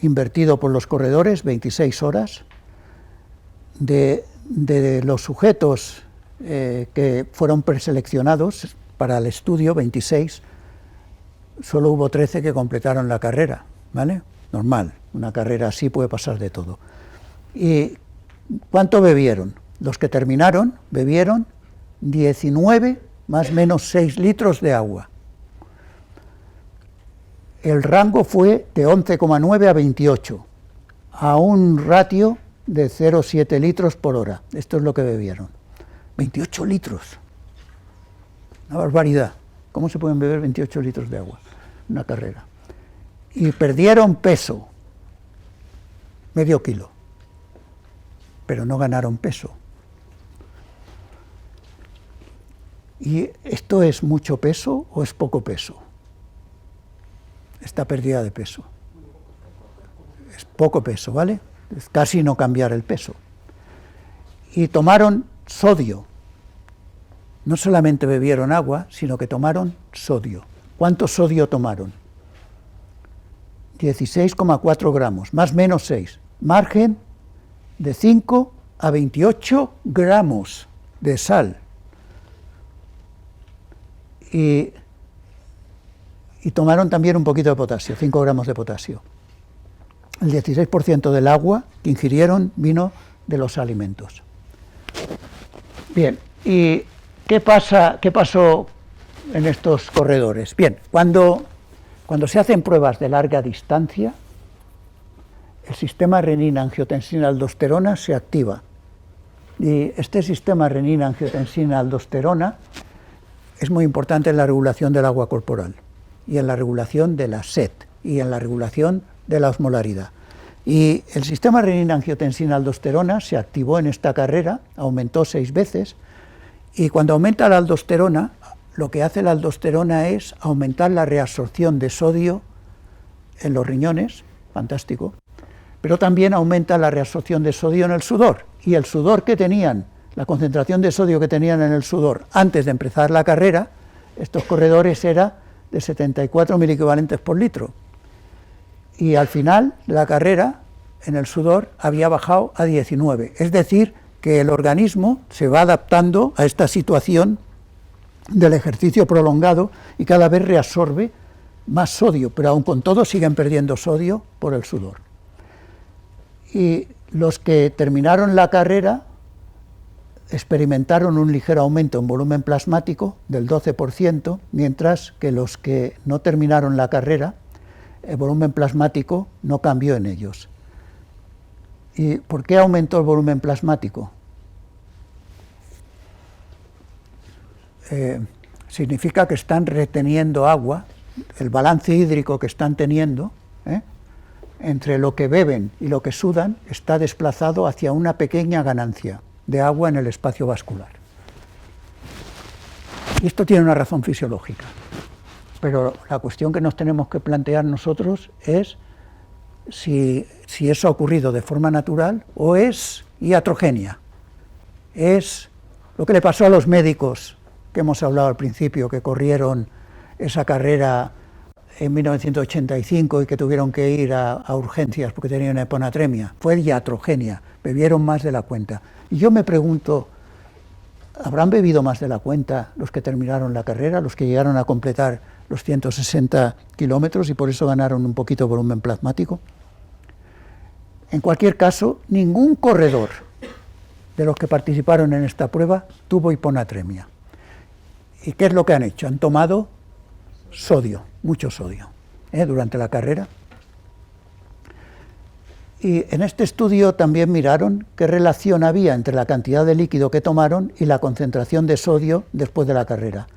invertido por los corredores, 26 horas. De los sujetos que fueron preseleccionados para el estudio, 26, solo hubo 13 que completaron la carrera, ¿vale? Normal, una carrera así puede pasar de todo. ¿Y cuánto bebieron? Los que terminaron bebieron 19 más o menos 6 litros de agua. El rango fue de 11,9 a 28, a un ratio de 0,7 litros por hora. Esto es lo que bebieron. 28 litros. Una barbaridad. ¿Cómo se pueden beber 28 litros de agua? Una carrera. Y perdieron peso, medio kilo, pero no ganaron peso. ¿Y esto es mucho peso o es poco peso? Esta pérdida de peso. Es poco peso, ¿vale? Es casi no cambiar el peso. Y tomaron sodio. No solamente bebieron agua, sino que tomaron sodio. ¿Cuánto sodio tomaron? 16,4 gramos, más o menos 6. Margen de 5 a 28 gramos de sal. Y tomaron también un poquito de potasio, 5 gramos de potasio. El 16% del agua que ingirieron vino de los alimentos. Bien, ¿y qué pasó en estos corredores? Bien, cuando se hacen pruebas de larga distancia, el sistema renina-angiotensina-aldosterona se activa. Y este sistema renina-angiotensina-aldosterona es muy importante en la regulación del agua corporal, y en la regulación de la sed, y en la regulación de la osmolaridad. Y el sistema renina-angiotensina-aldosterona se activó en esta carrera, aumentó 6 veces, y cuando aumenta la aldosterona, lo que hace la aldosterona es aumentar la reabsorción de sodio en los riñones, fantástico, pero también aumenta la reabsorción de sodio en el sudor, y el sudor que tenían, la concentración de sodio que tenían en el sudor antes de empezar la carrera, estos corredores era de 74 miliequivalentes por litro, y al final de la carrera, en el sudor, había bajado a 19, es decir, que el organismo se va adaptando a esta situación del ejercicio prolongado y cada vez reabsorbe más sodio, pero aun con todo siguen perdiendo sodio por el sudor. Y los que terminaron la carrera experimentaron un ligero aumento en volumen plasmático del 12%, mientras que los que no terminaron la carrera, el volumen plasmático no cambió en ellos. ¿Y por qué aumentó el volumen plasmático? Significa que están reteniendo agua, el balance hídrico que están teniendo, entre lo que beben y lo que sudan, está desplazado hacia una pequeña ganancia de agua en el espacio vascular. Y esto tiene una razón fisiológica, pero la cuestión que nos tenemos que plantear nosotros es si eso ha ocurrido de forma natural o es iatrogenia. Es lo que le pasó a los médicos que hemos hablado al principio, que corrieron esa carrera en 1985 y que tuvieron que ir a urgencias porque tenían una hiponatremia. Fue iatrogenia, bebieron más de la cuenta. Y yo me pregunto, ¿habrán bebido más de la cuenta los que terminaron la carrera, los que llegaron a completar los 160 kilómetros y por eso ganaron un poquito de volumen plasmático? En cualquier caso, ningún corredor de los que participaron en esta prueba tuvo hiponatremia. ¿Y qué es lo que han hecho? Han tomado sodio, mucho sodio, durante la carrera. Y en este estudio también miraron qué relación había entre la cantidad de líquido que tomaron y la concentración de sodio después de la carrera.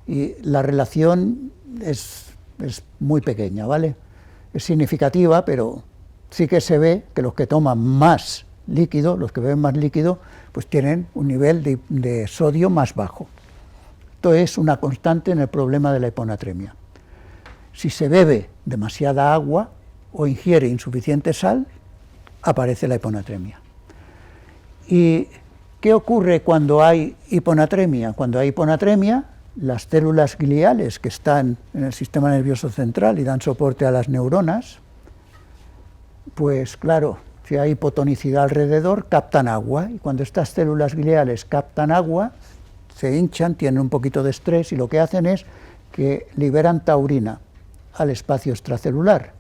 Y la relación es muy pequeña, ¿vale? Es significativa, pero sí que se ve que los que toman más líquido, los que beben más líquido, pues tienen un nivel de sodio más bajo. Esto es una constante en el problema de la hiponatremia. Si se bebe demasiada agua o ingiere insuficiente sal, aparece la hiponatremia. ¿Y qué ocurre cuando hay hiponatremia? Cuando hay hiponatremia, las células gliales que están en el sistema nervioso central y dan soporte a las neuronas, pues claro, si hay hipotonicidad alrededor, captan agua, y cuando estas células gliales captan agua, se hinchan, tienen un poquito de estrés, y lo que hacen es que liberan taurina al espacio extracelular.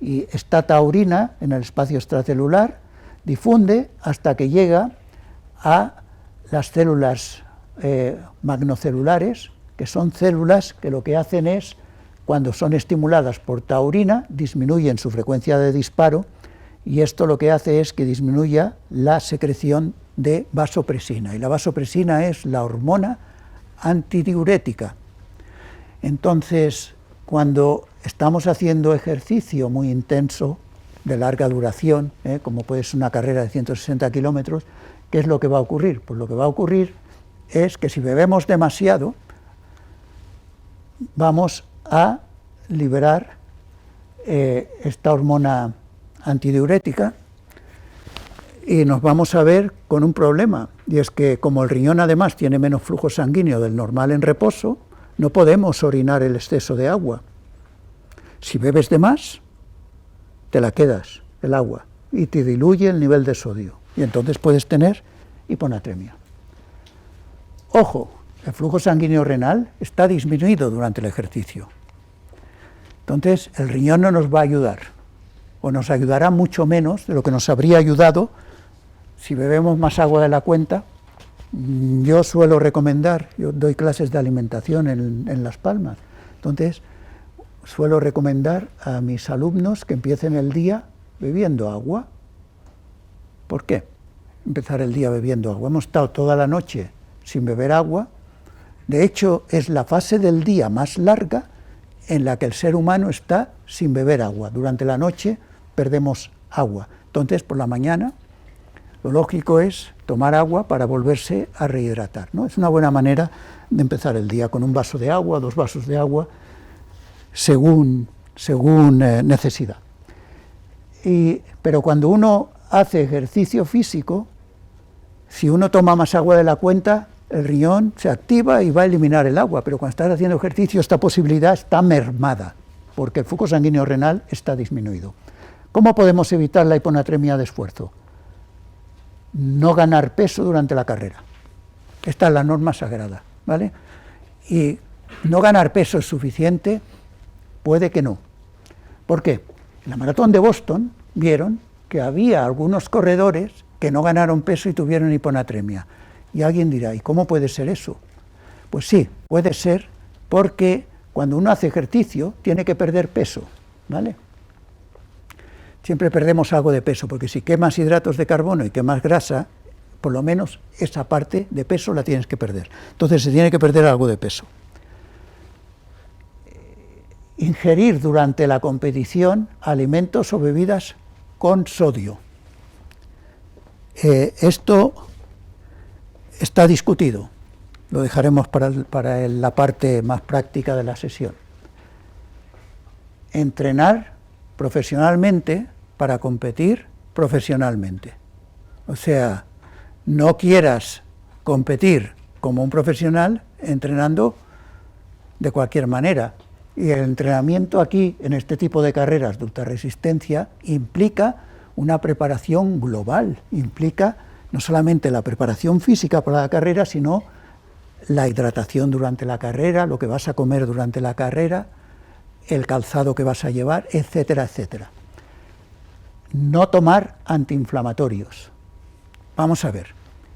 Y esta taurina en el espacio extracelular difunde hasta que llega a las células magnocelulares, que son células que lo que hacen es, cuando son estimuladas por taurina, disminuyen su frecuencia de disparo, y esto lo que hace es que disminuya la secreción de vasopresina, y la vasopresina es la hormona antidiurética. Entonces, cuando estamos haciendo ejercicio muy intenso, de larga duración, como puede ser una carrera de 160 kilómetros, ¿qué es lo que va a ocurrir? Pues lo que va a ocurrir es que si bebemos demasiado, vamos a liberar esta hormona antidiurética y nos vamos a ver con un problema, y es que como el riñón además tiene menos flujo sanguíneo del normal en reposo, no podemos orinar el exceso de agua. Si bebes de más, te la quedas, el agua, y te diluye el nivel de sodio, y entonces puedes tener hiponatremia. Ojo, el flujo sanguíneo renal está disminuido durante el ejercicio. Entonces, el riñón no nos va a ayudar, o nos ayudará mucho menos de lo que nos habría ayudado si bebemos más agua de la cuenta. Yo suelo recomendar, yo doy clases de alimentación en Las Palmas, entonces suelo recomendar a mis alumnos que empiecen el día bebiendo agua. ¿Por qué empezar el día bebiendo agua? Hemos estado toda la noche sin beber agua. De hecho, es la fase del día más larga en la que el ser humano está sin beber agua. Durante la noche perdemos agua. Entonces, por la mañana, lo lógico es tomar agua para volverse a rehidratar, ¿no? Es una buena manera de empezar el día, con un vaso de agua, 2 vasos de agua, según necesidad. Pero cuando uno hace ejercicio físico, si uno toma más agua de la cuenta, el riñón se activa y va a eliminar el agua, pero cuando estás haciendo ejercicio esta posibilidad está mermada, porque el flujo sanguíneo renal está disminuido. ¿Cómo podemos evitar la hiponatremia de esfuerzo? No ganar peso durante la carrera. Esta es la norma sagrada, ¿vale? Y no ganar peso es suficiente, puede que no. ¿Por qué? En la maratón de Boston vieron que había algunos corredores que no ganaron peso y tuvieron hiponatremia. Y alguien dirá, ¿y cómo puede ser eso? Pues sí, puede ser porque cuando uno hace ejercicio tiene que perder peso, ¿vale? Siempre perdemos algo de peso, porque si quemas hidratos de carbono y quemas grasa, por lo menos esa parte de peso la tienes que perder. Entonces se tiene que perder algo de peso. Ingerir durante la competición alimentos o bebidas con sodio. Esto está discutido, lo dejaremos para la parte más práctica de la sesión. Entrenar profesionalmente para competir profesionalmente. O sea, no quieras competir como un profesional entrenando de cualquier manera. Y el entrenamiento aquí, en este tipo de carreras de ultrarresistencia, implica una preparación global, implica no solamente la preparación física para la carrera, sino la hidratación durante la carrera, lo que vas a comer durante la carrera, el calzado que vas a llevar, etcétera, etcétera. No tomar antiinflamatorios. Vamos a ver,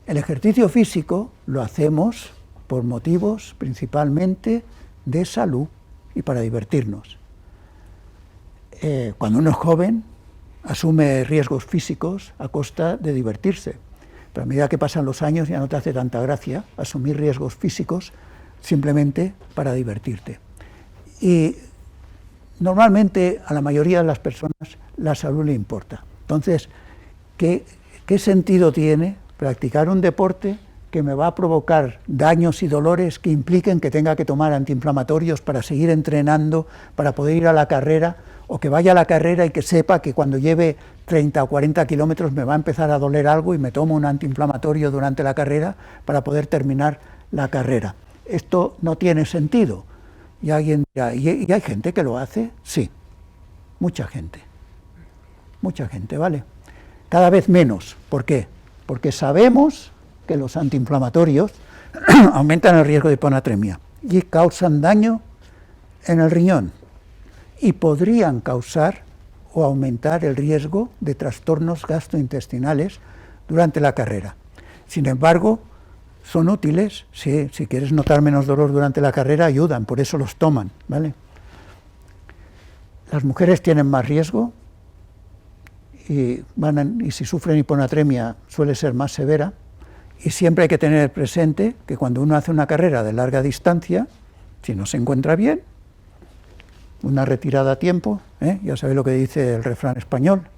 el ejercicio físico lo hacemos por motivos principalmente de salud y para divertirnos. Cuando uno es joven, asume riesgos físicos a costa de divertirse. Pero a medida que pasan los años ya no te hace tanta gracia asumir riesgos físicos simplemente para divertirte. Y normalmente a la mayoría de las personas la salud le importa. Entonces, ¿qué sentido tiene practicar un deporte que me va a provocar daños y dolores que impliquen que tenga que tomar antiinflamatorios para seguir entrenando, para poder ir a la carrera, o que vaya a la carrera y que sepa que cuando lleve 30 o 40 kilómetros me va a empezar a doler algo y me tomo un antiinflamatorio durante la carrera para poder terminar la carrera? Esto no tiene sentido. Y alguien dirá, ¿y hay gente que lo hace? Sí, mucha gente, ¿vale? Cada vez menos. ¿Por qué? Porque sabemos que los antiinflamatorios aumentan el riesgo de hiponatremia y causan daño en el riñón y podrían causar o aumentar el riesgo de trastornos gastrointestinales durante la carrera. Sin embargo, son útiles, si quieres notar menos dolor durante la carrera, ayudan, por eso los toman, ¿vale? Las mujeres tienen más riesgo y si sufren hiponatremia suele ser más severa, y siempre hay que tener presente que cuando uno hace una carrera de larga distancia, si no se encuentra bien, una retirada a tiempo, ya sabéis lo que dice el refrán español,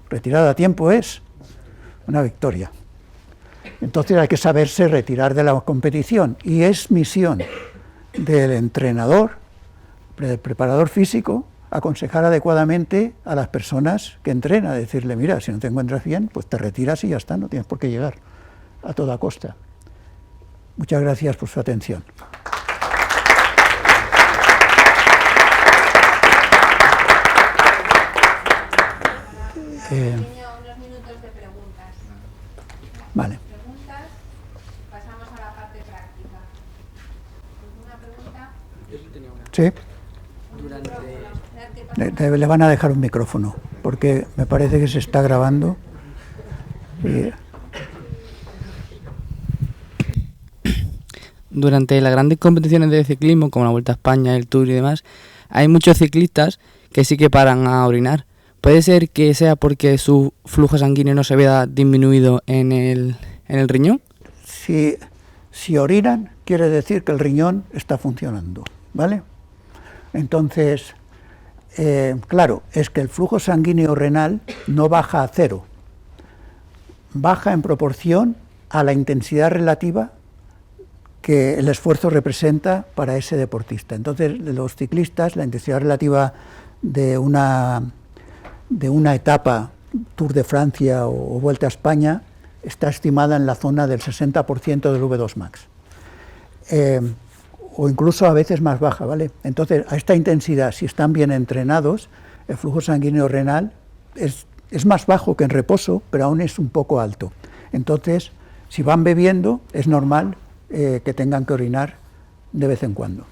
retirada a tiempo es una victoria. Entonces hay que saberse retirar de la competición, y es misión del entrenador, del preparador físico, aconsejar adecuadamente a las personas que entrena, decirle, mira, si no te encuentras bien, pues te retiras y ya está, no tienes por qué llegar a toda costa. Muchas gracias por su atención. Unos minutos de preguntas. Vale. Preguntas, pasamos a la parte práctica. ¿Alguna pregunta? Yo sí tenía una. Sí. Durante... Le van a dejar un micrófono, porque me parece que se está grabando. Durante las grandes competiciones de ciclismo, como la Vuelta a España, el Tour y demás, hay muchos ciclistas que sí que paran a orinar. ¿Puede ser que sea porque su flujo sanguíneo no se vea disminuido en el riñón? Si orinan, quiere decir que el riñón está funcionando, ¿vale? Entonces, claro, es que el flujo sanguíneo renal no baja a cero, baja en proporción a la intensidad relativa que el esfuerzo representa para ese deportista. Entonces, los ciclistas, la intensidad relativa de una etapa, Tour de Francia o Vuelta a España, está estimada en la zona del 60% del V2 max, o incluso a veces más baja, ¿vale? Entonces, a esta intensidad, si están bien entrenados, el flujo sanguíneo renal es más bajo que en reposo, pero aún es un poco alto. Entonces, si van bebiendo, es normal que tengan que orinar de vez en cuando.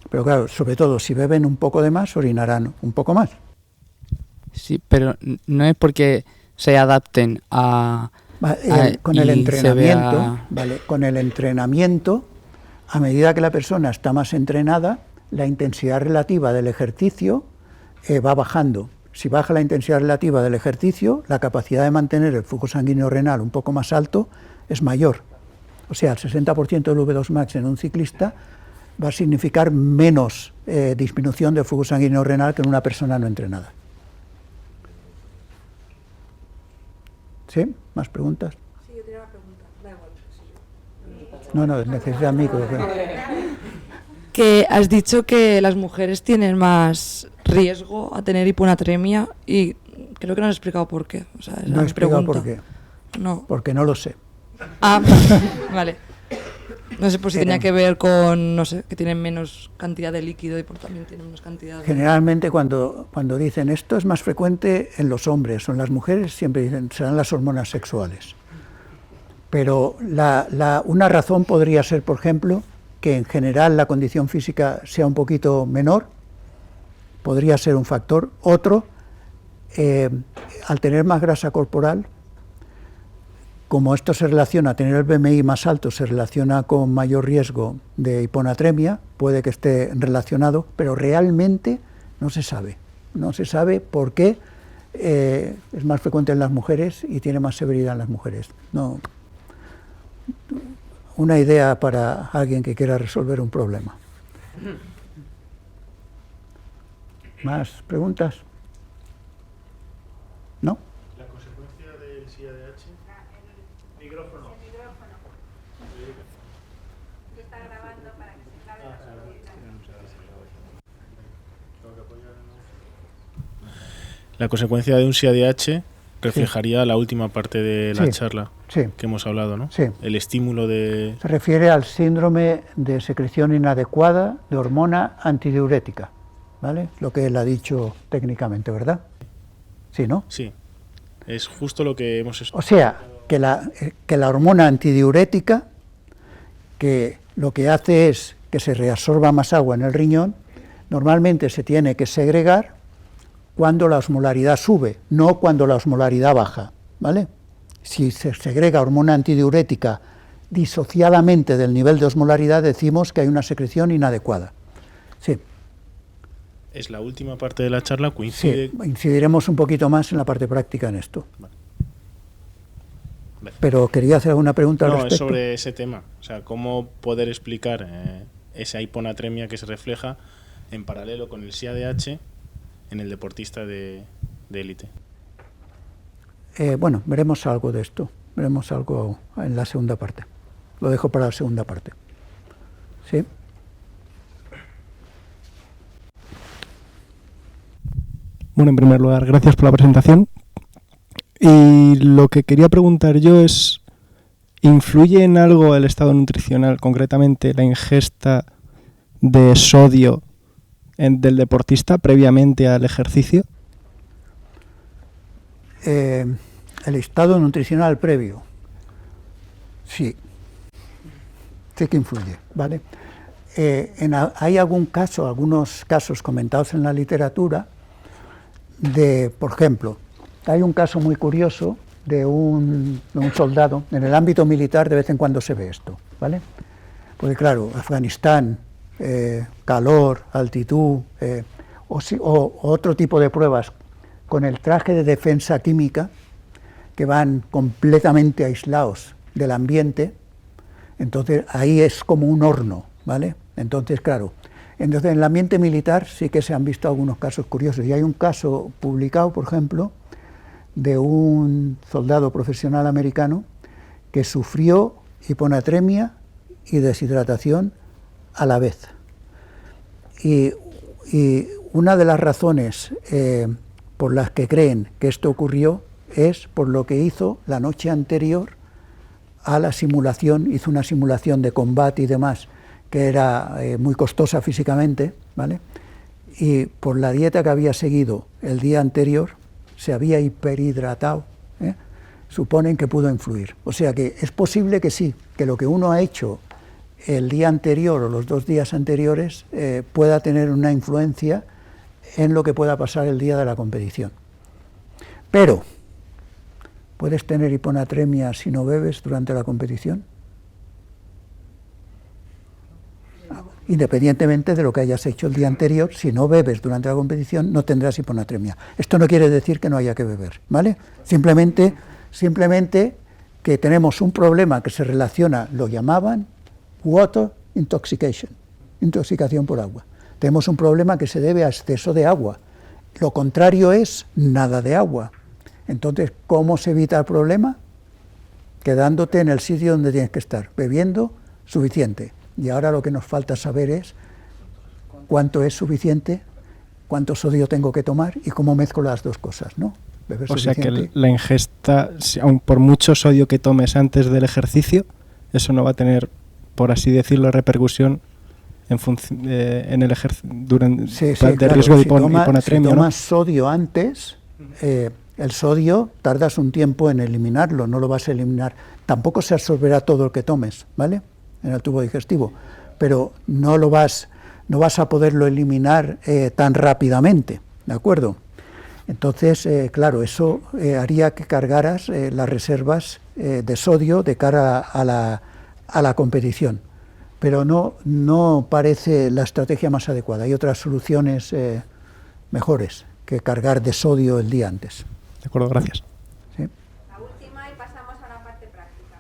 Pero claro, sobre todo, si beben un poco de más, orinarán un poco más. Sí, pero no es porque se adapten con el entrenamiento, ¿vale? Con el entrenamiento, a medida que la persona está más entrenada, la intensidad relativa del ejercicio va bajando. Si baja la intensidad relativa del ejercicio, la capacidad de mantener el flujo sanguíneo renal un poco más alto es mayor. O sea, el 60% del V2 max en un ciclista va a significar menos disminución del flujo sanguíneo renal que en una persona no entrenada. ¿Sí? ¿Más preguntas? Sí, yo tenía una pregunta. Da igual. No, necesita micro. Que has dicho que las mujeres tienen más riesgo a tener hiponatremia y creo que no has explicado por qué. O sea, no he explicado por qué. No. Porque no lo sé. Ah, vale. No sé, pues si tenía que ver con, no sé, que tienen menos cantidad de líquido y por también tienen menos cantidad de... Generalmente cuando dicen esto es más frecuente en los hombres o en las mujeres, siempre dicen serán las hormonas sexuales. Pero una razón podría ser, por ejemplo, que en general la condición física sea un poquito menor, podría ser un factor. Otro, al tener más grasa corporal, como esto se relaciona, a tener el BMI más alto, se relaciona con mayor riesgo de hiponatremia, puede que esté relacionado, pero realmente no se sabe. No se sabe por qué es más frecuente en las mujeres y tiene más severidad en las mujeres. No, una idea para alguien que quiera resolver un problema. ¿Más preguntas? ¿No? ¿La consecuencia del SIADH? Micrófono. Está grabando para que se grabe la La consecuencia de un SIADH reflejaría la última parte de la charla que hemos hablado, ¿no? Sí. El estímulo de... Se refiere al síndrome de secreción inadecuada de hormona antidiurética, ¿vale? Lo que él ha dicho técnicamente, ¿verdad? Sí, ¿no? Sí, es justo lo que hemos... O sea, que la hormona antidiurética, que lo que hace es que se reabsorba más agua en el riñón, normalmente se tiene que segregar cuando la osmolaridad sube, no cuando la osmolaridad baja, ¿vale? Si se segrega hormona antidiurética disociadamente del nivel de osmolaridad, decimos que hay una secreción inadecuada. Sí. Es la última parte de la charla, coincide... Sí, incidiremos un poquito más en la parte práctica en esto. Vale. Pero quería hacer alguna pregunta al respecto. No, es sobre ese tema. O sea, cómo poder explicar esa hiponatremia que se refleja en paralelo con el SIADH en el deportista de élite. Bueno, veremos algo de esto. Veremos algo en la segunda parte. Lo dejo para la segunda parte. ¿Sí? Bueno, en primer lugar, gracias por la presentación. Y lo que quería preguntar yo es, ¿influye en algo el estado nutricional, concretamente la ingesta de sodio del deportista previamente al ejercicio? El estado nutricional previo, sí que influye, ¿vale? Hay algunos casos comentados en la literatura por ejemplo, hay un caso muy curioso de un soldado. En el ámbito militar de vez en cuando se ve esto, ¿vale? Porque claro, Afganistán, calor, altitud, o otro tipo de pruebas con el traje de defensa química, que van completamente aislados del ambiente, entonces ahí es como un horno, ¿vale? Entonces, claro, en el ambiente militar sí que se han visto algunos casos curiosos, y hay un caso publicado, por ejemplo, de un soldado profesional americano que sufrió hiponatremia y deshidratación a la vez. Y una de las razones por las que creen que esto ocurrió es por lo que hizo la noche anterior a la simulación. Hizo una simulación de combate y demás que era muy costosa físicamente, ¿vale? Y por la dieta que había seguido el día anterior se había hiperhidratado, ¿eh? Suponen que pudo influir. O sea que es posible que sí, que lo que uno ha hecho el día anterior o los 2 días anteriores pueda tener una influencia en lo que pueda pasar el día de la competición. Pero, ¿puedes tener hiponatremia si no bebes durante la competición? Independientemente de lo que hayas hecho el día anterior, si no bebes durante la competición no tendrás hiponatremia. Esto no quiere decir que no haya que beber, ¿vale? Simplemente que tenemos un problema que se relaciona, lo llamaban water intoxication, intoxicación por agua. Tenemos un problema que se debe a exceso de agua. Lo contrario es nada de agua. Entonces, ¿cómo se evita el problema? Quedándote en el sitio donde tienes que estar, bebiendo suficiente. Y ahora lo que nos falta saber es cuánto es suficiente, cuánto sodio tengo que tomar y cómo mezclo las dos cosas, ¿no? Beber o sea suficiente. que la ingesta, aun por mucho sodio que tomes antes del ejercicio, eso no va a tener, por así decirlo, repercusión en el ejercicio durante el riesgo de hiponatremia. Si tomas sodio antes, el sodio tardas un tiempo en eliminarlo, no lo vas a eliminar. Tampoco se absorberá todo lo que tomes, ¿vale? En el tubo digestivo, pero no vas a poderlo eliminar tan rápidamente, ¿de acuerdo? Entonces, claro, eso haría que cargaras las reservas de sodio de cara a la competición, pero no parece la estrategia más adecuada. Hay otras soluciones mejores que cargar de sodio el día antes. De acuerdo, gracias. ¿Sí? La última y pasamos a la parte práctica.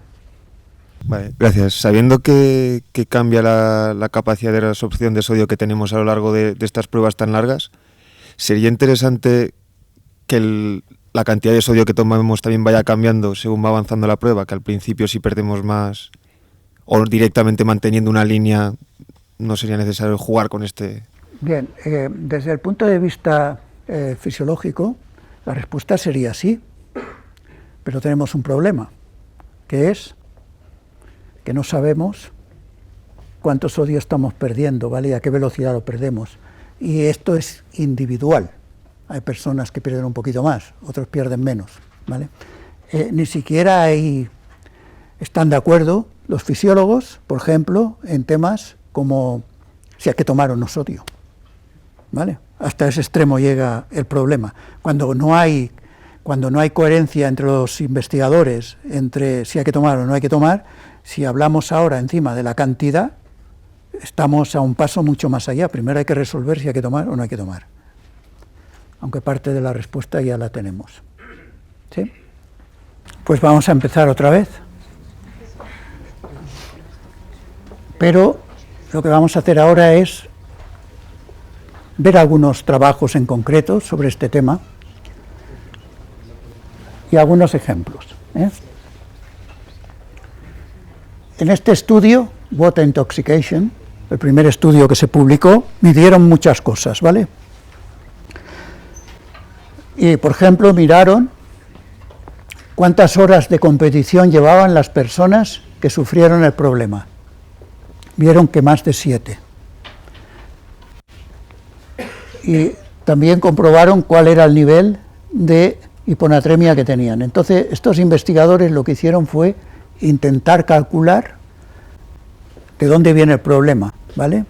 Vale, gracias. Sabiendo que cambia la capacidad de reabsorción de sodio que tenemos a lo largo de estas pruebas tan largas, sería interesante que la cantidad de sodio que tomamos también vaya cambiando según va avanzando la prueba, que al principio si perdemos más o directamente manteniendo una línea no sería necesario jugar con este... Bien, desde el punto de vista fisiológico, la respuesta sería sí, pero tenemos un problema, que es que no sabemos cuánto sodio estamos perdiendo, ¿vale? Y a qué velocidad lo perdemos. Y esto es individual. Hay personas que pierden un poquito más, otros pierden menos, ¿vale? Ni siquiera están de acuerdo los fisiólogos, por ejemplo, en temas como si hay que tomar o no sodio, ¿vale? Hasta ese extremo llega el problema. Cuando no hay coherencia entre los investigadores, entre si hay que tomar o no hay que tomar, si hablamos ahora encima de la cantidad, estamos a un paso mucho más allá. Primero hay que resolver si hay que tomar o no hay que tomar. Aunque parte de la respuesta ya la tenemos. ¿Sí? Pues vamos a empezar otra vez. Pero lo que vamos a hacer ahora es ver algunos trabajos en concreto sobre este tema y algunos ejemplos. En este estudio, Water Intoxication, el primer estudio que se publicó, midieron muchas cosas, ¿vale? Y, por ejemplo, miraron cuántas horas de competición llevaban las personas que sufrieron el problema. Vieron que más de 7. Y también comprobaron cuál era el nivel de hiponatremia que tenían. Entonces, estos investigadores lo que hicieron fue intentar calcular de dónde viene el problema, ¿vale?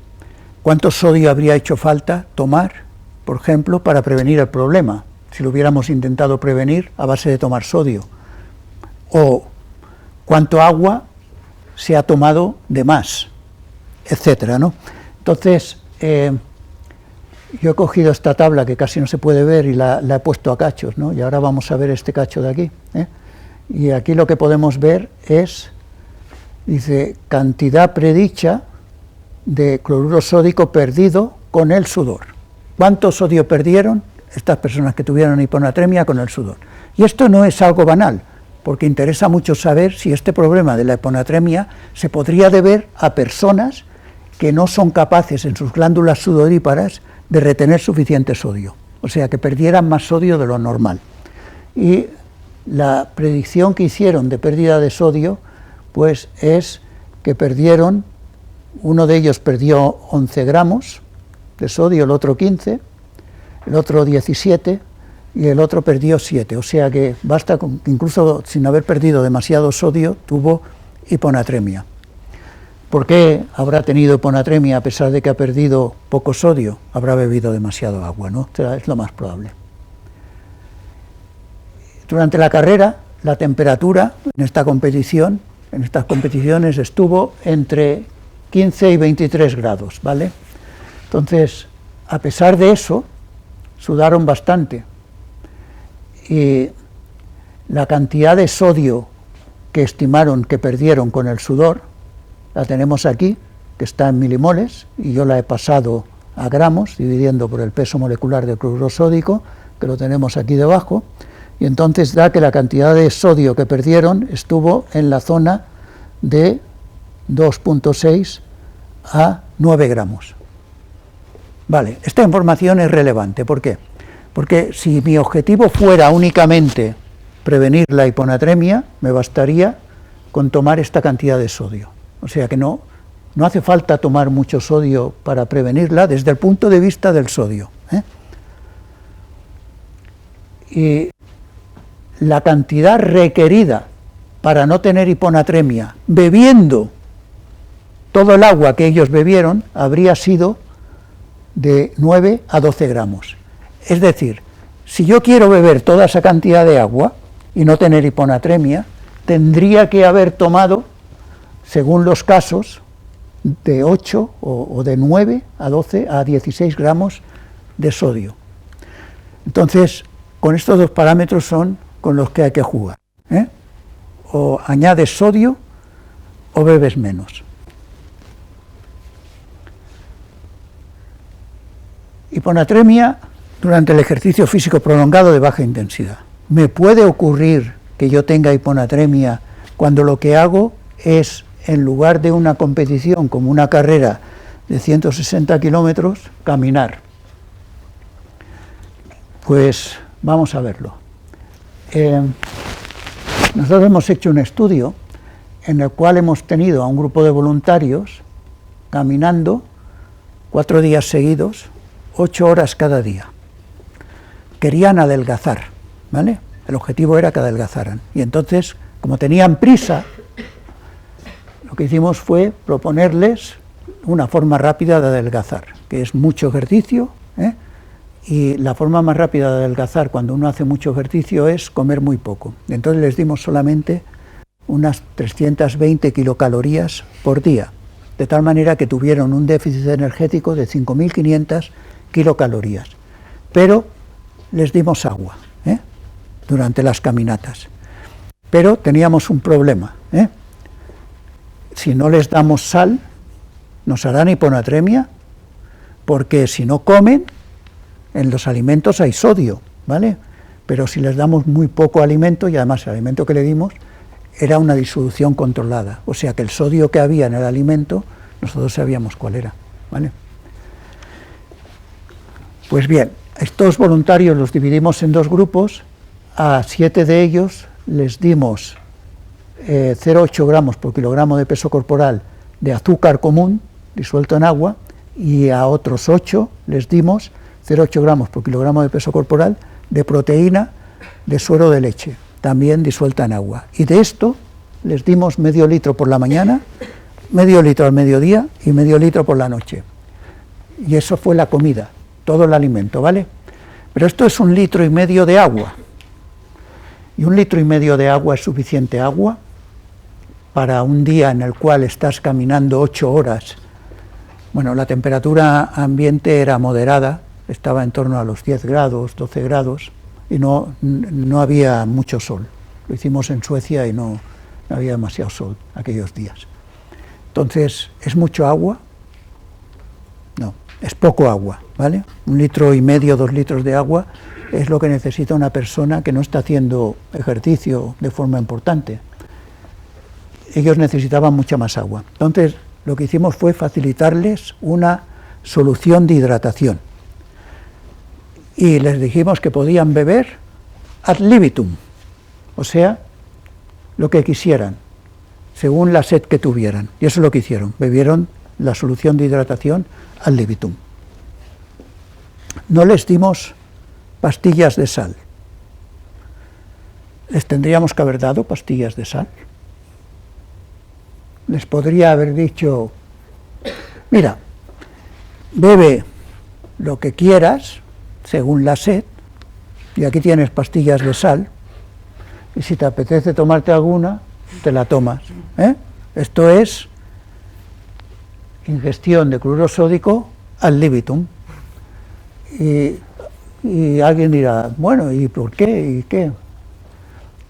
¿Cuánto sodio habría hecho falta tomar, por ejemplo, para prevenir el problema? Si lo hubiéramos intentado prevenir a base de tomar sodio. O cuánto agua se ha tomado de más, etcétera, ¿no? Entonces, yo he cogido esta tabla que casi no se puede ver y la he puesto a cachos, ¿no? Y ahora vamos a ver este cacho de aquí, ¿eh? Y aquí lo que podemos ver es, dice, cantidad predicha de cloruro sódico perdido con el sudor. ¿Cuánto sodio perdieron estas personas que tuvieron hiponatremia con el sudor? Y esto no es algo banal, porque interesa mucho saber si este problema de la hiponatremia se podría deber a personas que no son capaces en sus glándulas sudoríparas de retener suficiente sodio, o sea, que perdieran más sodio de lo normal. Y la predicción que hicieron de pérdida de sodio, pues es que perdieron, uno de ellos perdió 11 gramos de sodio, el otro 15, el otro 17 y el otro perdió 7, o sea que basta con, incluso sin haber perdido demasiado sodio, tuvo hiponatremia. ¿Por qué habrá tenido hiponatremia a pesar de que ha perdido poco sodio? Habrá bebido demasiado agua, ¿no? O sea, es lo más probable. Durante la carrera, la temperatura en esta competición, en estas competiciones, estuvo entre 15 y 23 grados, ¿vale? Entonces, a pesar de eso, sudaron bastante. Y la cantidad de sodio que estimaron que perdieron con el sudor, la tenemos aquí, que está en milimoles, y yo la he pasado a gramos, dividiendo por el peso molecular del cloruro sódico, que lo tenemos aquí debajo, y entonces da que la cantidad de sodio que perdieron estuvo en la zona de 2.6 a 9 gramos. Vale, esta información es relevante, ¿por qué? Porque si mi objetivo fuera únicamente prevenir la hiponatremia, me bastaría con tomar esta cantidad de sodio. O sea que no hace falta tomar mucho sodio para prevenirla desde el punto de vista del sodio, ¿eh? Y la cantidad requerida para no tener hiponatremia, bebiendo todo el agua que ellos bebieron, habría sido de 9 a 12 gramos. Es decir, si yo quiero beber toda esa cantidad de agua y no tener hiponatremia, tendría que haber tomado, según los casos, de 8 o de 9 a 12 a 16 gramos de sodio. Entonces, con estos dos parámetros son con los que hay que jugar, ¿eh? O añades sodio o bebes menos. Hiponatremia durante el ejercicio físico prolongado de baja intensidad. ¿Me puede ocurrir que yo tenga hiponatremia cuando lo que hago es, en lugar de una competición como una carrera de 160 kilómetros, caminar? Pues vamos a verlo. Nosotros hemos hecho un estudio en el cual hemos tenido a un grupo de voluntarios caminando 4 días seguidos, 8 horas cada día. Querían adelgazar, ¿vale? El objetivo era que adelgazaran. Y entonces, como tenían prisa, lo que hicimos fue proponerles una forma rápida de adelgazar, que es mucho ejercicio, ¿eh? Y la forma más rápida de adelgazar cuando uno hace mucho ejercicio es comer muy poco. Entonces les dimos solamente unas 320 kilocalorías por día, de tal manera que tuvieron un déficit energético de 5.500 kilocalorías. Pero les dimos agua, ¿eh? Durante las caminatas. Pero teníamos un problema, ¿eh? Si no les damos sal, nos harán hiponatremia, porque si no comen, en los alimentos hay sodio, ¿vale? Pero si les damos muy poco alimento, y además el alimento que le dimos era una disolución controlada, o sea que el sodio que había en el alimento, nosotros sabíamos cuál era, ¿vale? Pues bien, estos voluntarios los dividimos en 2 grupos, a 7 de ellos les dimos 0,8 gramos por kilogramo de peso corporal de azúcar común disuelto en agua, y a otros 8 les dimos 0,8 gramos por kilogramo de peso corporal de proteína de suero de leche, también disuelta en agua. Y de esto les dimos medio litro por la mañana, medio litro al mediodía y medio litro por la noche. Y eso fue la comida, todo el alimento, ¿vale? Pero esto es 1,5 litros de agua. Y 1,5 litros de agua es suficiente agua para un día en el cual estás caminando 8 horas. Bueno, la temperatura ambiente era moderada, estaba en torno a los 10 grados, 12 grados, y no había mucho sol. Lo hicimos en Suecia y no había demasiado sol aquellos días. Entonces, ¿es mucho agua? No, es poco agua, ¿vale? 1,5 litros, 2 litros de agua es lo que necesita una persona que no está haciendo ejercicio de forma importante. Ellos necesitaban mucha más agua. Entonces, lo que hicimos fue facilitarles una solución de hidratación. Y les dijimos que podían beber ad libitum, o sea, lo que quisieran, según la sed que tuvieran. Y eso es lo que hicieron, bebieron la solución de hidratación ad libitum. No les dimos pastillas de sal. ¿Les tendríamos que haber dado pastillas de sal? Les podría haber dicho, mira, bebe lo que quieras, según la sed, y aquí tienes pastillas de sal, y si te apetece tomarte alguna, te la tomas, ¿eh? Esto es ingestión de cloruro sódico ad libitum. Y alguien dirá, bueno, ¿y por qué? ¿Y qué?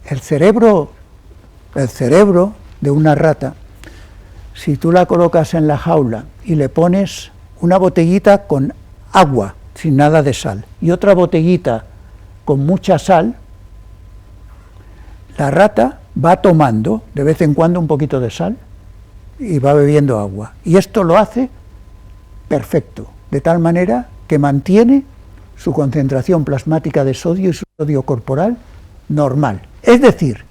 El cerebro de una rata, si tú la colocas en la jaula y le pones una botellita con agua, sin nada de sal, y otra botellita con mucha sal, la rata va tomando de vez en cuando un poquito de sal y va bebiendo agua. Y esto lo hace perfecto, de tal manera que mantiene su concentración plasmática de sodio y su sodio corporal normal. Es decir,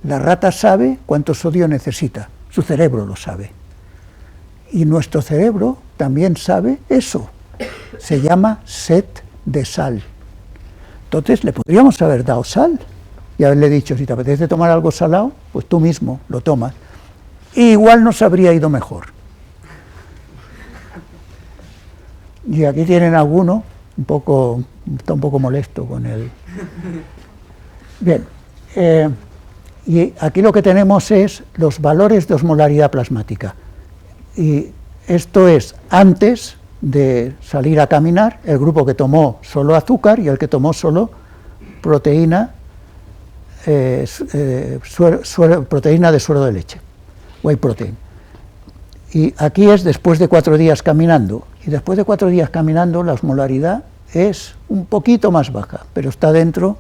la rata sabe cuánto sodio necesita, su cerebro lo sabe. Y nuestro cerebro también sabe eso. Se llama sed de sal. Entonces le podríamos haber dado sal y haberle dicho, si te apetece tomar algo salado, pues tú mismo lo tomas. Y igual nos habría ido mejor. Y aquí tienen alguno, está un poco molesto con él. Bien, y aquí lo que tenemos es los valores de osmolaridad plasmática. Y esto es antes de salir a caminar, el grupo que tomó solo azúcar y el que tomó solo proteína, proteína de suero de leche, whey protein. Y aquí es después de 4 días caminando, y después de 4 días caminando la osmolaridad es un poquito más baja, pero está dentro,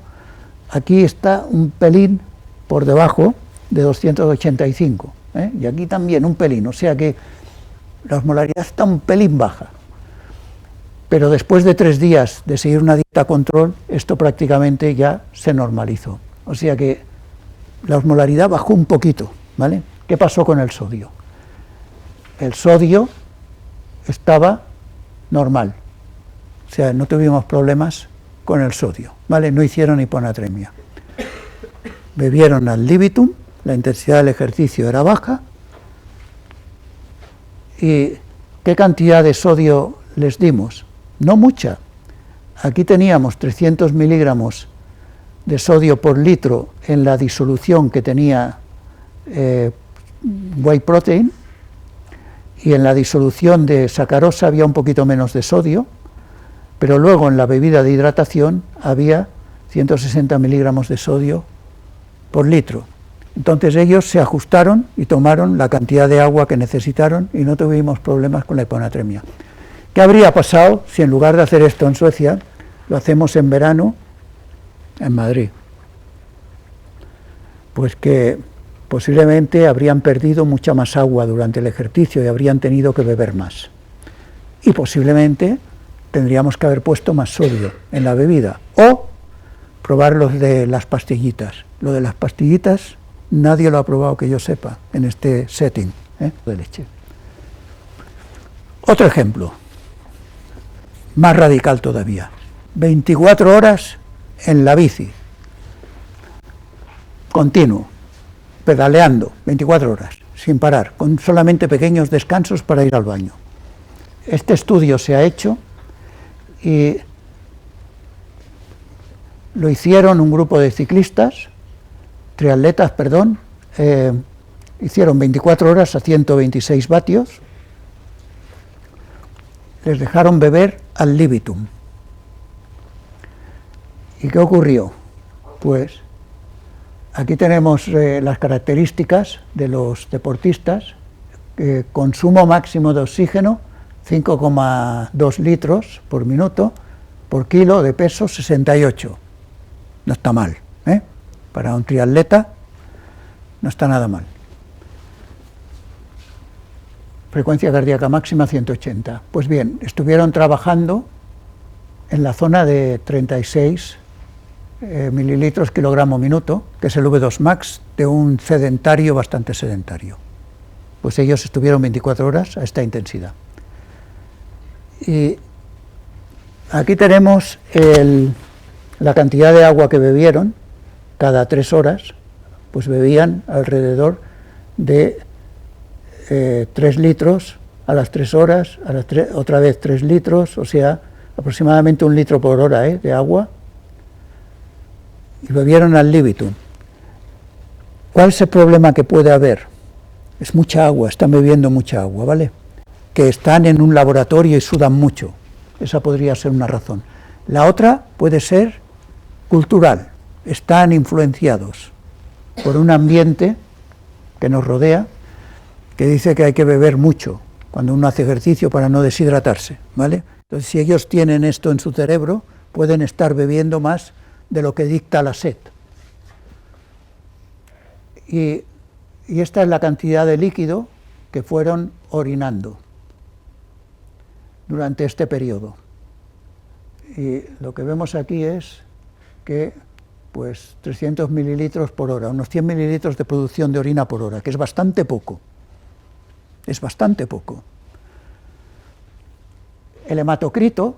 aquí está un pelín por debajo de 285, y aquí también un pelín, o sea que la osmolaridad está un pelín baja. Pero después de 3 días de seguir una dieta control, esto prácticamente ya se normalizó. O sea que la osmolaridad bajó un poquito, ¿vale? ¿Qué pasó con el sodio? El sodio estaba normal, o sea, no tuvimos problemas con el sodio, ¿vale? No hicieron hiponatremia. Bebieron ad libitum, la intensidad del ejercicio era baja. ¿Y qué cantidad de sodio les dimos? No mucha. Aquí teníamos 300 miligramos de sodio por litro en la disolución que tenía whey protein, y en la disolución de sacarosa había un poquito menos de sodio, pero luego en la bebida de hidratación había 160 miligramos de sodio por litro. Entonces ellos se ajustaron y tomaron la cantidad de agua que necesitaron y no tuvimos problemas con la hiponatremia. ¿Qué habría pasado si en lugar de hacer esto en Suecia, lo hacemos en verano en Madrid? Pues que posiblemente habrían perdido mucha más agua durante el ejercicio y habrían tenido que beber más. Y posiblemente tendríamos que haber puesto más sodio en la bebida o probar los de las pastillitas. Lo de las pastillitas nadie lo ha probado que yo sepa en este setting de leche. Otro ejemplo, más radical todavía, 24 horas en la bici, continuo, pedaleando 24 horas, sin parar, con solamente pequeños descansos para ir al baño. Este estudio se ha hecho y lo hicieron un grupo de ciclistas, triatletas, perdón, hicieron 24 horas a 126 vatios, les dejaron beber ad libitum. ¿Y qué ocurrió? Pues aquí tenemos las características de los deportistas, consumo máximo de oxígeno, 5,2 litros por minuto, por kilo de peso 68. No está mal, para un triatleta no está nada mal. Frecuencia cardíaca máxima 180. Pues bien, estuvieron trabajando en la zona de 36 mililitros kilogramo minuto, que es el V2 max de un sedentario bastante sedentario. Pues ellos estuvieron 24 horas a esta intensidad. Y aquí tenemos la cantidad de agua que bebieron cada 3 horas, pues bebían alrededor de 3 litros a las 3 horas, otra vez 3 litros, o sea, aproximadamente 1 litro por hora de agua, y bebieron ad libitum. ¿Cuál es el problema que puede haber? Es mucha agua, están bebiendo mucha agua, ¿vale? Que están en un laboratorio y sudan mucho, esa podría ser una razón. La otra puede ser cultural, están influenciados por un ambiente que nos rodea, que dice que hay que beber mucho cuando uno hace ejercicio para no deshidratarse, ¿vale? Entonces, si ellos tienen esto en su cerebro, pueden estar bebiendo más de lo que dicta la sed. Y esta es la cantidad de líquido que fueron orinando durante este periodo. Y lo que vemos aquí es que, pues, 300 mililitros por hora, unos 100 mililitros de producción de orina por hora, que es bastante poco. Es bastante poco. El hematocrito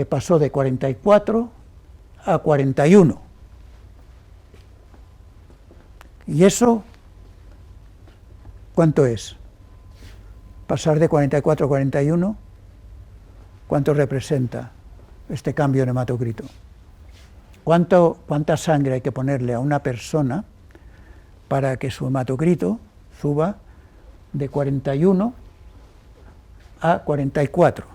pasó de 44 a 41. ¿Y eso cuánto es? Pasar de 44 a 41, ¿cuánto representa este cambio en hematocrito? ¿Cuánta sangre hay que ponerle a una persona para que su hematocrito suba de 41 a 44.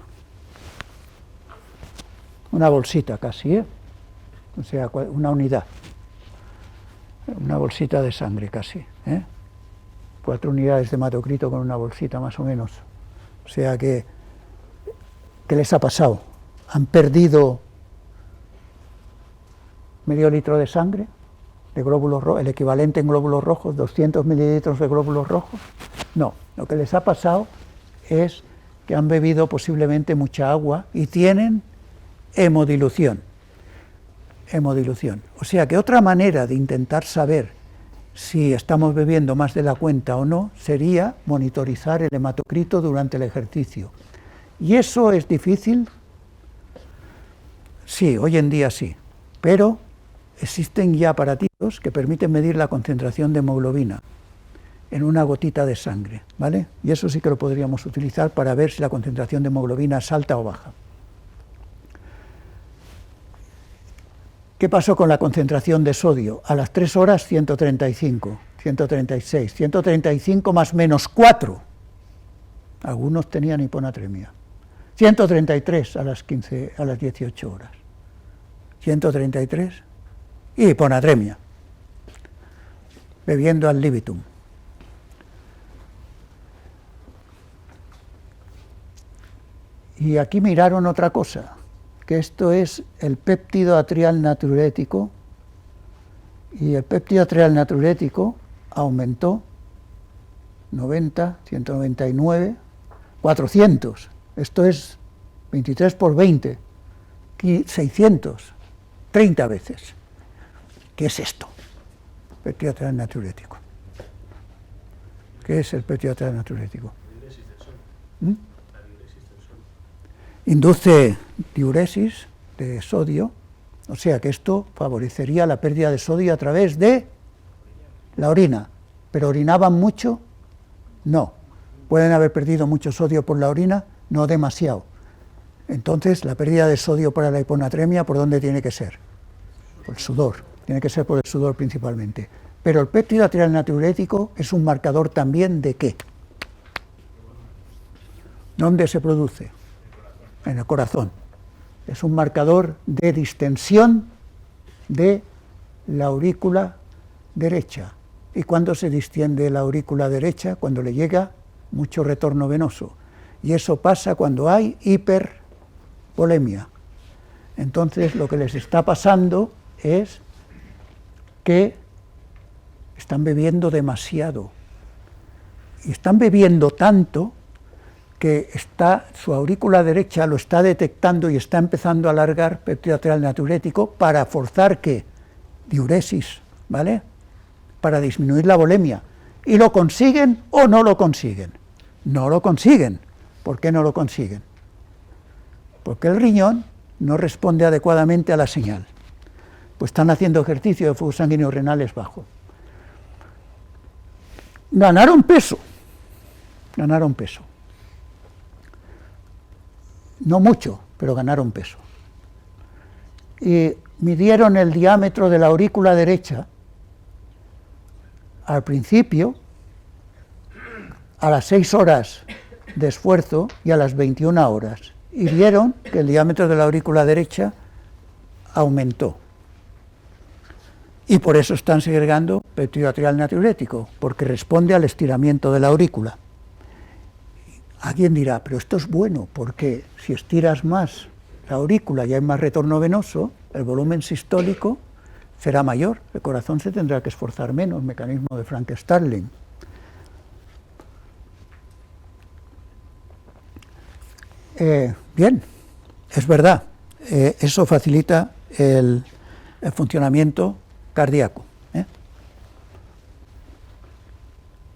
Una bolsita casi, ¿eh? O sea, una unidad. Una bolsita de sangre casi, ¿eh? 4 unidades de hematocrito con una bolsita más o menos. O sea que, ¿qué les ha pasado? Han perdido medio litro de sangre, de glóbulos rojos, el equivalente en glóbulos rojos, 200 mililitros de glóbulos rojos. No, lo que les ha pasado es que han bebido posiblemente mucha agua y tienen hemodilución. Hemodilución. O sea que otra manera de intentar saber si estamos bebiendo más de la cuenta o no sería monitorizar el hematocrito durante el ejercicio. ¿Y eso es difícil? Sí, hoy en día sí, pero existen ya aparatitos que permiten medir la concentración de hemoglobina en una gotita de sangre, ¿vale? Y eso sí que lo podríamos utilizar para ver si la concentración de hemoglobina es alta o baja. ¿Qué pasó con la concentración de sodio? A las 3 horas 135, 136, 135 más menos 4. Algunos tenían hiponatremia. 133 a las 18 horas. 133 y hiponatremia. Bebiendo al libitum. Y aquí miraron otra cosa, que esto es el péptido atrial natriurético, y el péptido atrial natriurético aumentó 90, 199, 400. Esto es 23 por 20, 600, 30 veces. ¿Qué es esto? Péptido atrial natriurético. ¿Qué es el péptido atrial natriurético? Induce diuresis de sodio, o sea que esto favorecería la pérdida de sodio a través de la orina. ¿Pero orinaban mucho? No. ¿Pueden haber perdido mucho sodio por la orina? No demasiado. Entonces, la pérdida de sodio para la hiponatremia, ¿por dónde tiene que ser? Por el sudor. Tiene que ser por el sudor principalmente. Pero el péptido atrial natriurético es un marcador también ¿de qué? ¿Dónde se produce? En el corazón. Es un marcador de distensión de la aurícula derecha. ¿Y cuándo se distiende la aurícula derecha? Cuando le llega mucho retorno venoso. Y eso pasa cuando hay hipervolemia. Entonces lo que les está pasando es que están bebiendo demasiado. Y están bebiendo tanto que su aurícula derecha lo está detectando y está empezando a alargar péptido atrial natriurético para forzar ¿qué? Diuresis, ¿vale? Para disminuir la volemia. ¿Y lo consiguen o no lo consiguen? No lo consiguen. ¿Por qué no lo consiguen? Porque el riñón no responde adecuadamente a la señal. Pues están haciendo ejercicio de flujo sanguíneo renal es bajo. Ganaron peso. Ganaron peso. No mucho, pero ganaron peso. Y midieron el diámetro de la aurícula derecha al principio, a las 6 horas de esfuerzo y a las 21 horas. Y vieron que el diámetro de la aurícula derecha aumentó. Y por eso están segregando péptido atrial natriurético, porque responde al estiramiento de la aurícula. Alguien dirá, pero esto es bueno, porque si estiras más la aurícula y hay más retorno venoso, el volumen sistólico será mayor, el corazón se tendrá que esforzar menos, mecanismo de Frank-Starling. Bien, es verdad, eso facilita el funcionamiento cardíaco.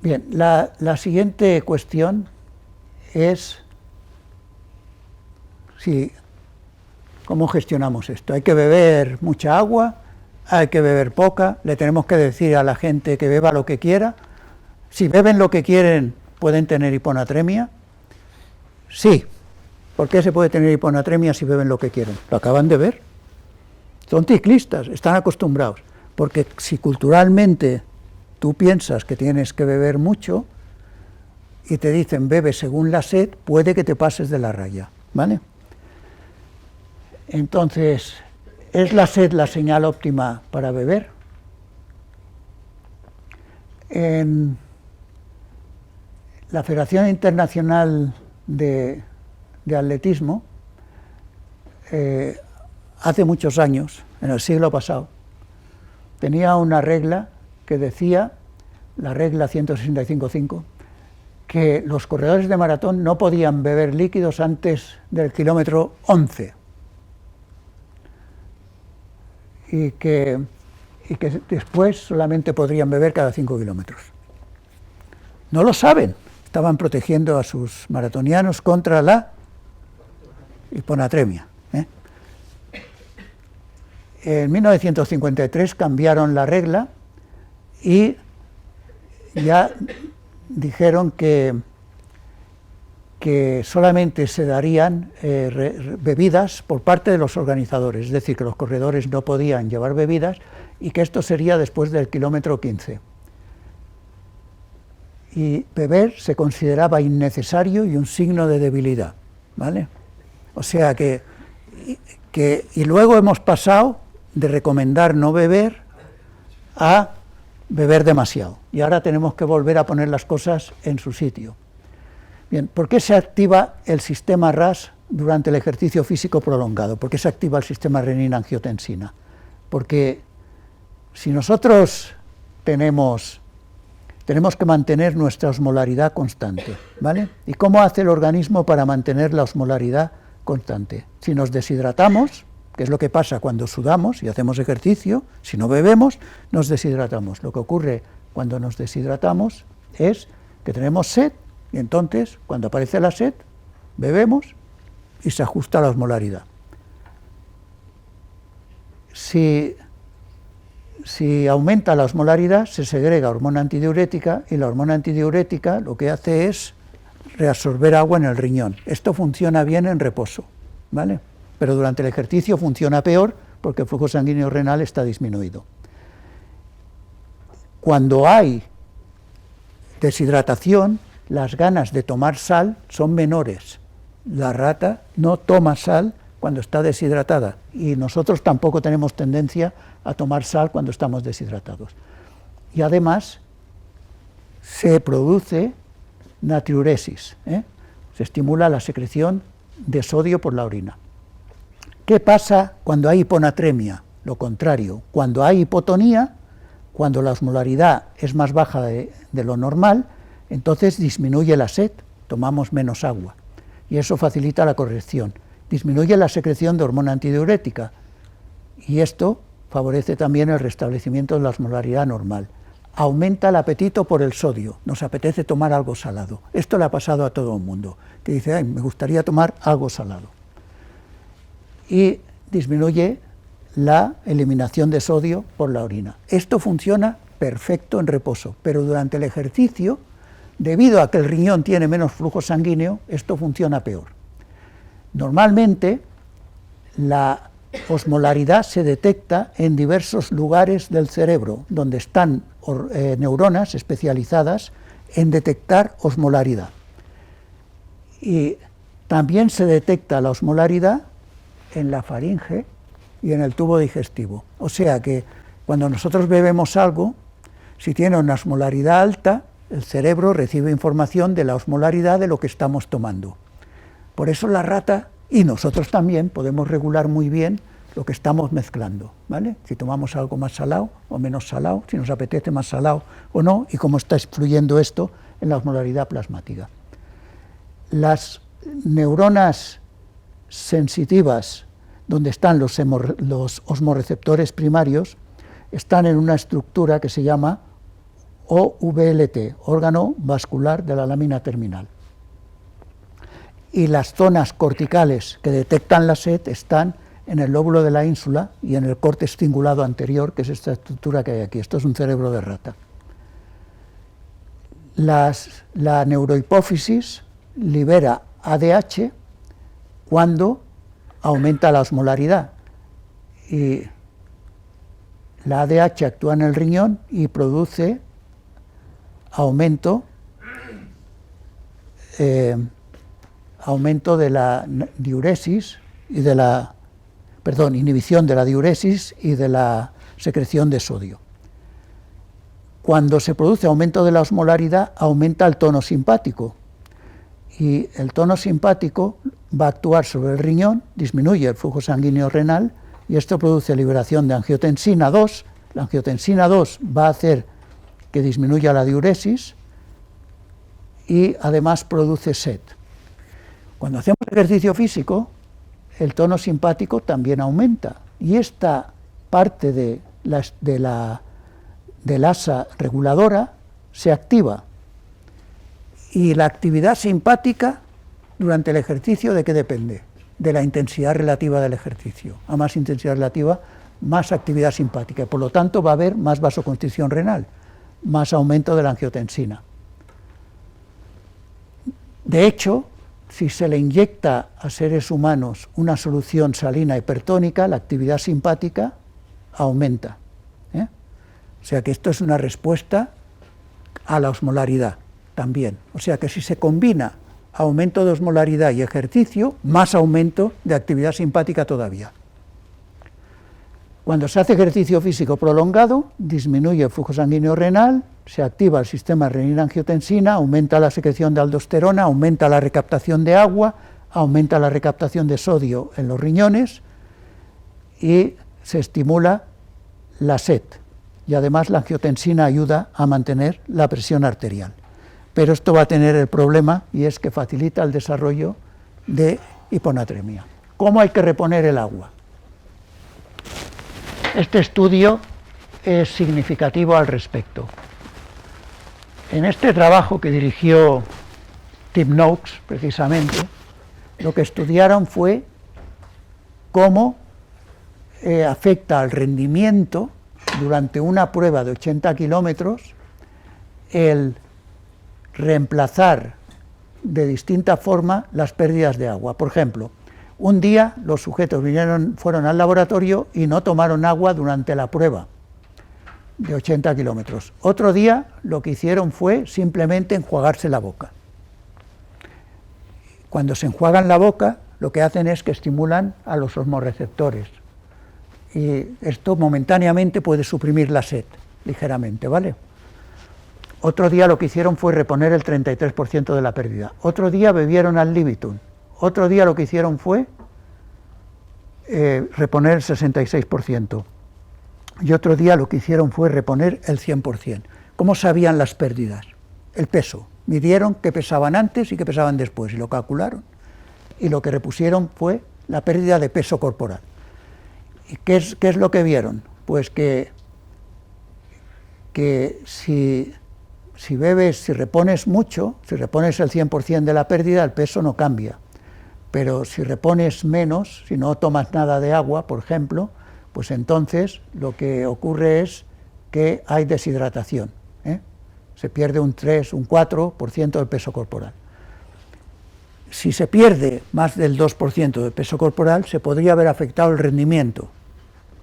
Bien, la siguiente cuestión es cómo gestionamos esto. ¿Hay que beber mucha agua? ¿Hay que beber poca? ¿Le tenemos que decir a la gente que beba lo que quiera? Si beben lo que quieren, ¿pueden tener hiponatremia? Sí. ¿Por qué se puede tener hiponatremia si beben lo que quieren? Lo acaban de ver. Son ciclistas, están acostumbrados. Porque si culturalmente tú piensas que tienes que beber mucho, y te dicen bebe según la sed, puede que te pases de la raya, ¿vale? Entonces, ¿es la sed la señal óptima para beber? En la Federación Internacional de Atletismo, hace muchos años, en el siglo pasado, tenía una regla que decía, la regla 165.5, que los corredores de maratón no podían beber líquidos antes del kilómetro 11 y que después solamente podrían beber cada 5 kilómetros. No lo saben, estaban protegiendo a sus maratonianos contra la hiponatremia. En 1953 cambiaron la regla y ya dijeron que solamente se darían bebidas por parte de los organizadores, es decir, que los corredores no podían llevar bebidas y que esto sería después del kilómetro 15. Y beber se consideraba innecesario y un signo de debilidad, ¿vale? O sea y luego hemos pasado de recomendar no beber a beber demasiado. Y ahora tenemos que volver a poner las cosas en su sitio. Bien, ¿por qué se activa el sistema RAS durante el ejercicio físico prolongado? ¿Por qué se activa el sistema renina-angiotensina? Porque si nosotros tenemos que mantener nuestra osmolaridad constante, ¿vale? ¿Y cómo hace el organismo para mantener la osmolaridad constante? Si nos deshidratamos, que es lo que pasa cuando sudamos y hacemos ejercicio, si no bebemos, nos deshidratamos. Lo que ocurre cuando nos deshidratamos es que tenemos sed, y entonces, cuando aparece la sed, bebemos y se ajusta la osmolaridad. Si aumenta la osmolaridad, se segrega hormona antidiurética, y la hormona antidiurética lo que hace es reabsorber agua en el riñón. Esto funciona bien en reposo, ¿vale? Pero durante el ejercicio funciona peor porque el flujo sanguíneo renal está disminuido. Cuando hay deshidratación, las ganas de tomar sal son menores. La rata no toma sal cuando está deshidratada y nosotros tampoco tenemos tendencia a tomar sal cuando estamos deshidratados. Y además se produce natriuresis, se estimula la secreción de sodio por la orina. ¿Qué pasa cuando hay hiponatremia? Lo contrario, cuando hay hipotonía, cuando la osmolaridad es más baja de lo normal, entonces disminuye la sed, tomamos menos agua, y eso facilita la corrección. Disminuye la secreción de hormona antidiurética, y esto favorece también el restablecimiento de la osmolaridad normal. Aumenta el apetito por el sodio, nos apetece tomar algo salado. Esto le ha pasado a todo el mundo, que dice, ay, me gustaría tomar algo salado. Y disminuye la eliminación de sodio por la orina. Esto funciona perfecto en reposo, pero durante el ejercicio, debido a que el riñón tiene menos flujo sanguíneo, esto funciona peor. Normalmente, la osmolaridad se detecta en diversos lugares del cerebro, donde están neuronas especializadas en detectar osmolaridad. Y también se detecta la osmolaridad en la faringe y en el tubo digestivo. O sea que cuando nosotros bebemos algo, si tiene una osmolaridad alta, el cerebro recibe información de la osmolaridad de lo que estamos tomando. Por eso la rata y nosotros también podemos regular muy bien lo que estamos mezclando, ¿vale? Si tomamos algo más salado o menos salado, si nos apetece más salado o no, y cómo está influyendo esto en la osmolaridad plasmática. Las neuronas sensitivas, donde están los osmorreceptores primarios, están en una estructura que se llama OVLT, órgano vascular de la lámina terminal. Y las zonas corticales que detectan la sed están en el lóbulo de la ínsula y en el córtex cingulado anterior, que es esta estructura que hay aquí. Esto es un cerebro de rata. La neurohipófisis libera ADH cuando aumenta la osmolaridad. Y la ADH actúa en el riñón y produce aumento aumento de la diuresis y de la, inhibición de la diuresis y de la secreción de sodio. Cuando se produce aumento de la osmolaridad, aumenta el tono simpático, y el tono simpático va a actuar sobre el riñón, disminuye el flujo sanguíneo renal, y esto produce liberación de angiotensina 2. La angiotensina 2 va a hacer que disminuya la diuresis y además produce sed. Cuando hacemos ejercicio físico, el tono simpático también aumenta, y esta parte de del asa reguladora se activa, y la actividad simpática durante el ejercicio, ¿de qué depende? De la intensidad relativa del ejercicio. A más intensidad relativa, más actividad simpática, por lo tanto va a haber más vasoconstricción renal, más aumento de la angiotensina. De hecho, si se le inyecta a seres humanos una solución salina hipertónica, la actividad simpática aumenta. O sea que esto es una respuesta a la osmolaridad también. O sea que si se combina aumento de osmolaridad y ejercicio, más aumento de actividad simpática todavía. Cuando se hace ejercicio físico prolongado, disminuye el flujo sanguíneo renal, se activa el sistema renina-angiotensina, aumenta la secreción de aldosterona, aumenta la recaptación de agua, aumenta la recaptación de sodio en los riñones y se estimula la sed. Y además la angiotensina ayuda a mantener la presión arterial. Pero esto va a tener el problema, y es que facilita el desarrollo de hiponatremia. ¿Cómo hay que reponer el agua? Este estudio es significativo al respecto. En este trabajo que dirigió Tim Noakes, precisamente, lo que estudiaron fue cómo afecta al rendimiento durante una prueba de 80 kilómetros el reemplazar de distinta forma las pérdidas de agua. Por ejemplo, un día los sujetos fueron al laboratorio y no tomaron agua durante la prueba de 80 kilómetros. Otro día lo que hicieron fue simplemente enjuagarse la boca. Cuando se enjuagan la boca, lo que hacen es que estimulan a los osmorreceptores. Y esto momentáneamente puede suprimir la sed, ligeramente, ¿vale? Otro día lo que hicieron fue reponer el 33% de la pérdida. Otro día bebieron ad libitum. Otro día lo que hicieron fue reponer el 66%. Y otro día lo que hicieron fue reponer el 100%. ¿Cómo sabían las pérdidas? El peso. Midieron qué pesaban antes y qué pesaban después, y lo calcularon. Y lo que repusieron fue la pérdida de peso corporal. ¿Y qué es lo que vieron? Pues que si bebes, si repones mucho, si repones el 100% de la pérdida, el peso no cambia. Pero si repones menos, si no tomas nada de agua, por ejemplo, pues entonces lo que ocurre es que hay deshidratación, Se pierde un 3, un 4% del peso corporal. Si se pierde más del 2% del peso corporal, se podría haber afectado el rendimiento.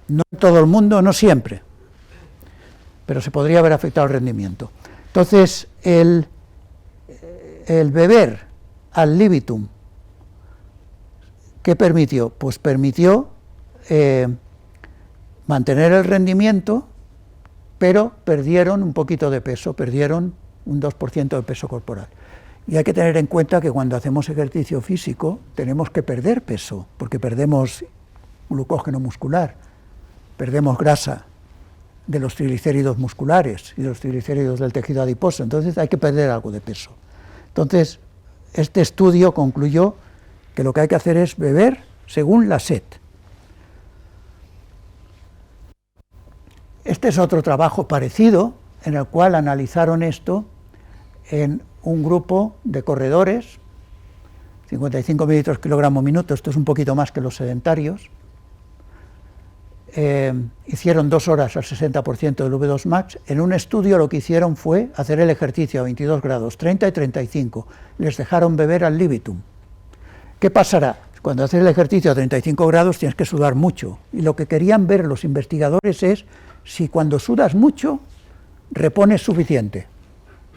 No en todo el mundo, no siempre, pero se podría haber afectado el rendimiento. Entonces, el beber ad libitum, ¿qué permitió? Pues permitió mantener el rendimiento, pero perdieron un poquito de peso, perdieron un 2% de peso corporal. Y hay que tener en cuenta que cuando hacemos ejercicio físico tenemos que perder peso, porque perdemos glucógeno muscular, perdemos grasa de los triglicéridos musculares y de los triglicéridos del tejido adiposo, entonces hay que perder algo de peso. Entonces, este estudio concluyó que lo que hay que hacer es beber según la sed. Este es otro trabajo parecido, en el cual analizaron esto en un grupo de corredores, 55 mililitros kilogramo minuto, esto es un poquito más que los sedentarios. Hicieron 2 horas al 60% del V2 max. En un estudio lo que hicieron fue hacer el ejercicio a 22 grados, 30 y 35, les dejaron beber ad libitum. ¿Qué pasará? Cuando haces el ejercicio a 35 grados tienes que sudar mucho, y lo que querían ver los investigadores es si cuando sudas mucho repones suficiente,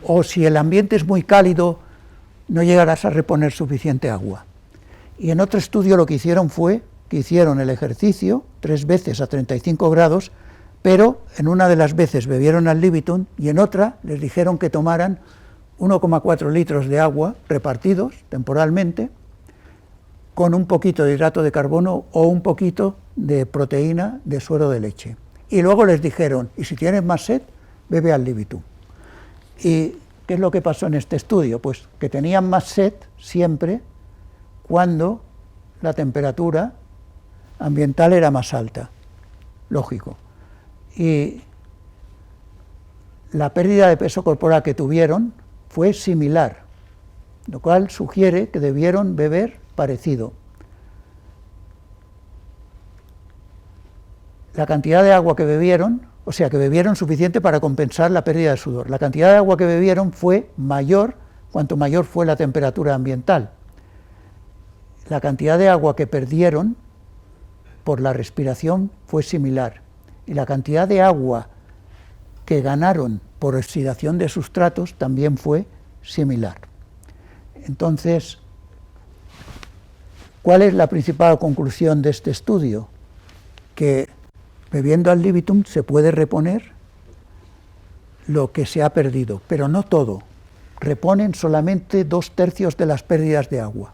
o si el ambiente es muy cálido no llegarás a reponer suficiente agua. Y en otro estudio lo que hicieron fue que hicieron el ejercicio 3 veces a 35 grados, pero en una de las veces bebieron ad libitum y en otra les dijeron que tomaran 1,4 litros de agua repartidos temporalmente con un poquito de hidrato de carbono o un poquito de proteína de suero de leche. Y luego les dijeron, y si tienes más sed, bebe ad libitum. ¿Y qué es lo que pasó en este estudio? Pues que tenían más sed siempre cuando la temperatura ambiental era más alta, lógico. Y la pérdida de peso corporal que tuvieron fue similar, lo cual sugiere que debieron beber parecido. La cantidad de agua que bebieron, o sea, que bebieron suficiente para compensar la pérdida de sudor. La cantidad de agua que bebieron fue mayor cuanto mayor fue la temperatura ambiental. La cantidad de agua que perdieron por la respiración fue similar. Y la cantidad de agua que ganaron por oxidación de sustratos también fue similar. Entonces, ¿cuál es la principal conclusión de este estudio? Que bebiendo ad libitum se puede reponer lo que se ha perdido, pero no todo. Reponen solamente 2/3 de las pérdidas de agua.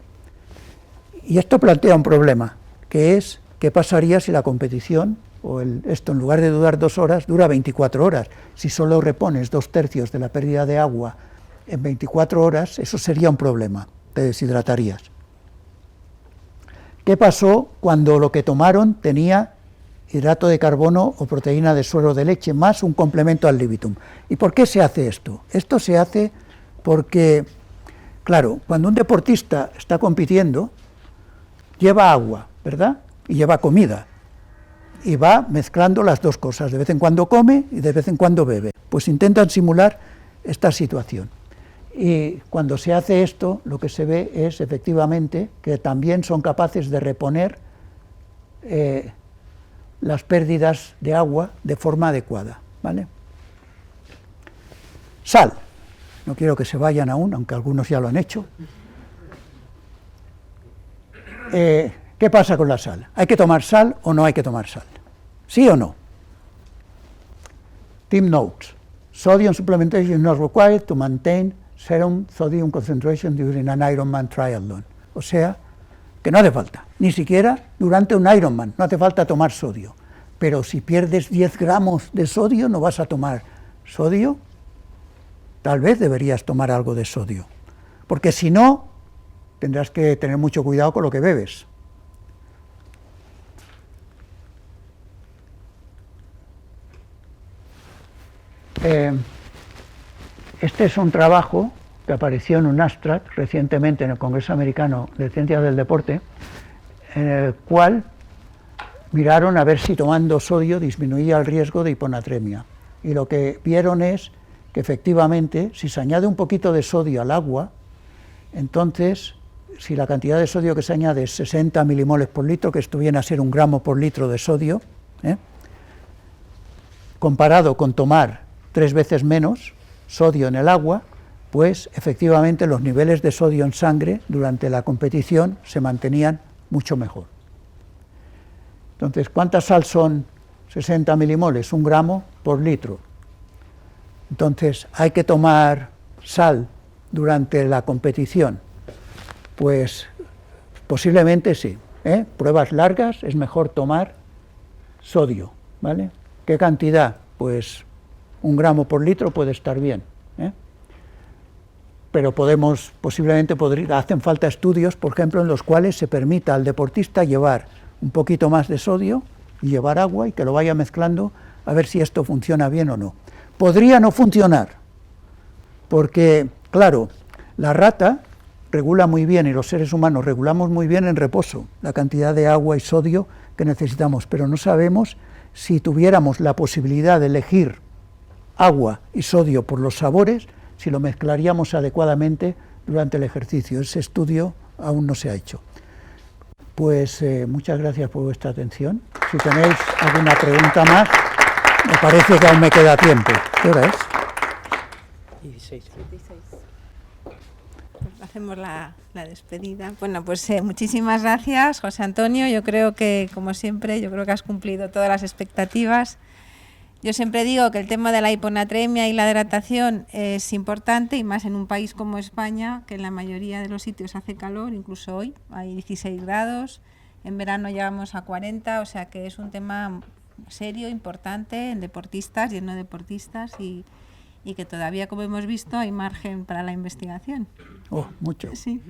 Y esto plantea un problema, que es qué pasaría si la competición, esto en lugar de durar 2 horas, dura 24 horas. Si solo repones 2/3 de la pérdida de agua en 24 horas, eso sería un problema, te deshidratarías. ¿Qué pasó cuando lo que tomaron tenía hidrato de carbono o proteína de suero de leche más un complemento ad libitum? ¿Y por qué se hace esto? Esto se hace porque, claro, cuando un deportista está compitiendo, lleva agua, ¿verdad? Y lleva comida. Y va mezclando las dos cosas, de vez en cuando come y de vez en cuando bebe. Pues intentan simular esta situación. Y cuando se hace esto, lo que se ve es efectivamente que también son capaces de reponer las pérdidas de agua de forma adecuada, ¿vale? Sal. No quiero que se vayan aún, aunque algunos ya lo han hecho. ¿Qué pasa con la sal? ¿Hay que tomar sal o no hay que tomar sal? ¿Sí o no? Team notes. Sodium supplementation is not required to maintain serum sodium concentration during an Ironman triathlon. O sea, que no hace falta, ni siquiera durante un Ironman, no hace falta tomar sodio. Pero si pierdes 10 gramos de sodio, no vas a tomar sodio. Tal vez deberías tomar algo de sodio, porque si no, tendrás que tener mucho cuidado con lo que bebes. Este es un trabajo que apareció en un abstract recientemente en el Congreso Americano de Ciencias del Deporte, en el cual miraron a ver si tomando sodio disminuía el riesgo de hiponatremia. Y lo que vieron es que efectivamente, si se añade un poquito de sodio al agua, entonces, si la cantidad de sodio que se añade es 60 milimoles por litro, que esto viene a ser 1 gramo por litro de sodio, comparado con tomar 3 veces menos sodio en el agua, pues efectivamente los niveles de sodio en sangre durante la competición se mantenían mucho mejor. Entonces, ¿cuánta sal son 60 milimoles? 1 gramo por litro. Entonces, ¿hay que tomar sal durante la competición? Pues posiblemente sí. Pruebas largas es mejor tomar sodio, ¿vale? ¿Qué cantidad? Pues 1 gramo por litro puede estar bien. Pero posiblemente hacen falta estudios, por ejemplo, en los cuales se permita al deportista llevar un poquito más de sodio y llevar agua y que lo vaya mezclando a ver si esto funciona bien o no. Podría no funcionar, porque, claro, la rata regula muy bien y los seres humanos regulamos muy bien en reposo la cantidad de agua y sodio que necesitamos, pero no sabemos si tuviéramos la posibilidad de elegir agua y sodio por los sabores, si lo mezclaríamos adecuadamente durante el ejercicio. Ese estudio aún no se ha hecho. Pues muchas gracias por vuestra atención. Si tenéis alguna pregunta más, me parece que aún me queda tiempo. ¿Qué hora es? 16. hacemos la despedida. Bueno, pues muchísimas gracias, José Antonio. Yo creo que, como siempre, que has cumplido todas las expectativas. Yo siempre digo que el tema de la hiponatremia y la hidratación es importante, y más en un país como España, que en la mayoría de los sitios hace calor, incluso hoy hay 16 grados, en verano llegamos a 40, o sea que es un tema serio, importante en deportistas y en no deportistas, y que todavía, como hemos visto, hay margen para la investigación. Oh, mucho. Sí.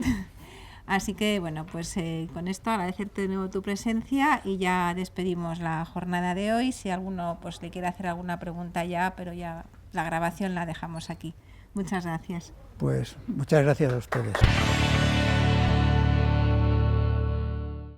Así que, bueno, pues con esto agradecerte de nuevo tu presencia y ya despedimos la jornada de hoy. Si alguno pues le quiere hacer alguna pregunta ya, pero ya la grabación la dejamos aquí. Muchas gracias. Pues muchas gracias a ustedes.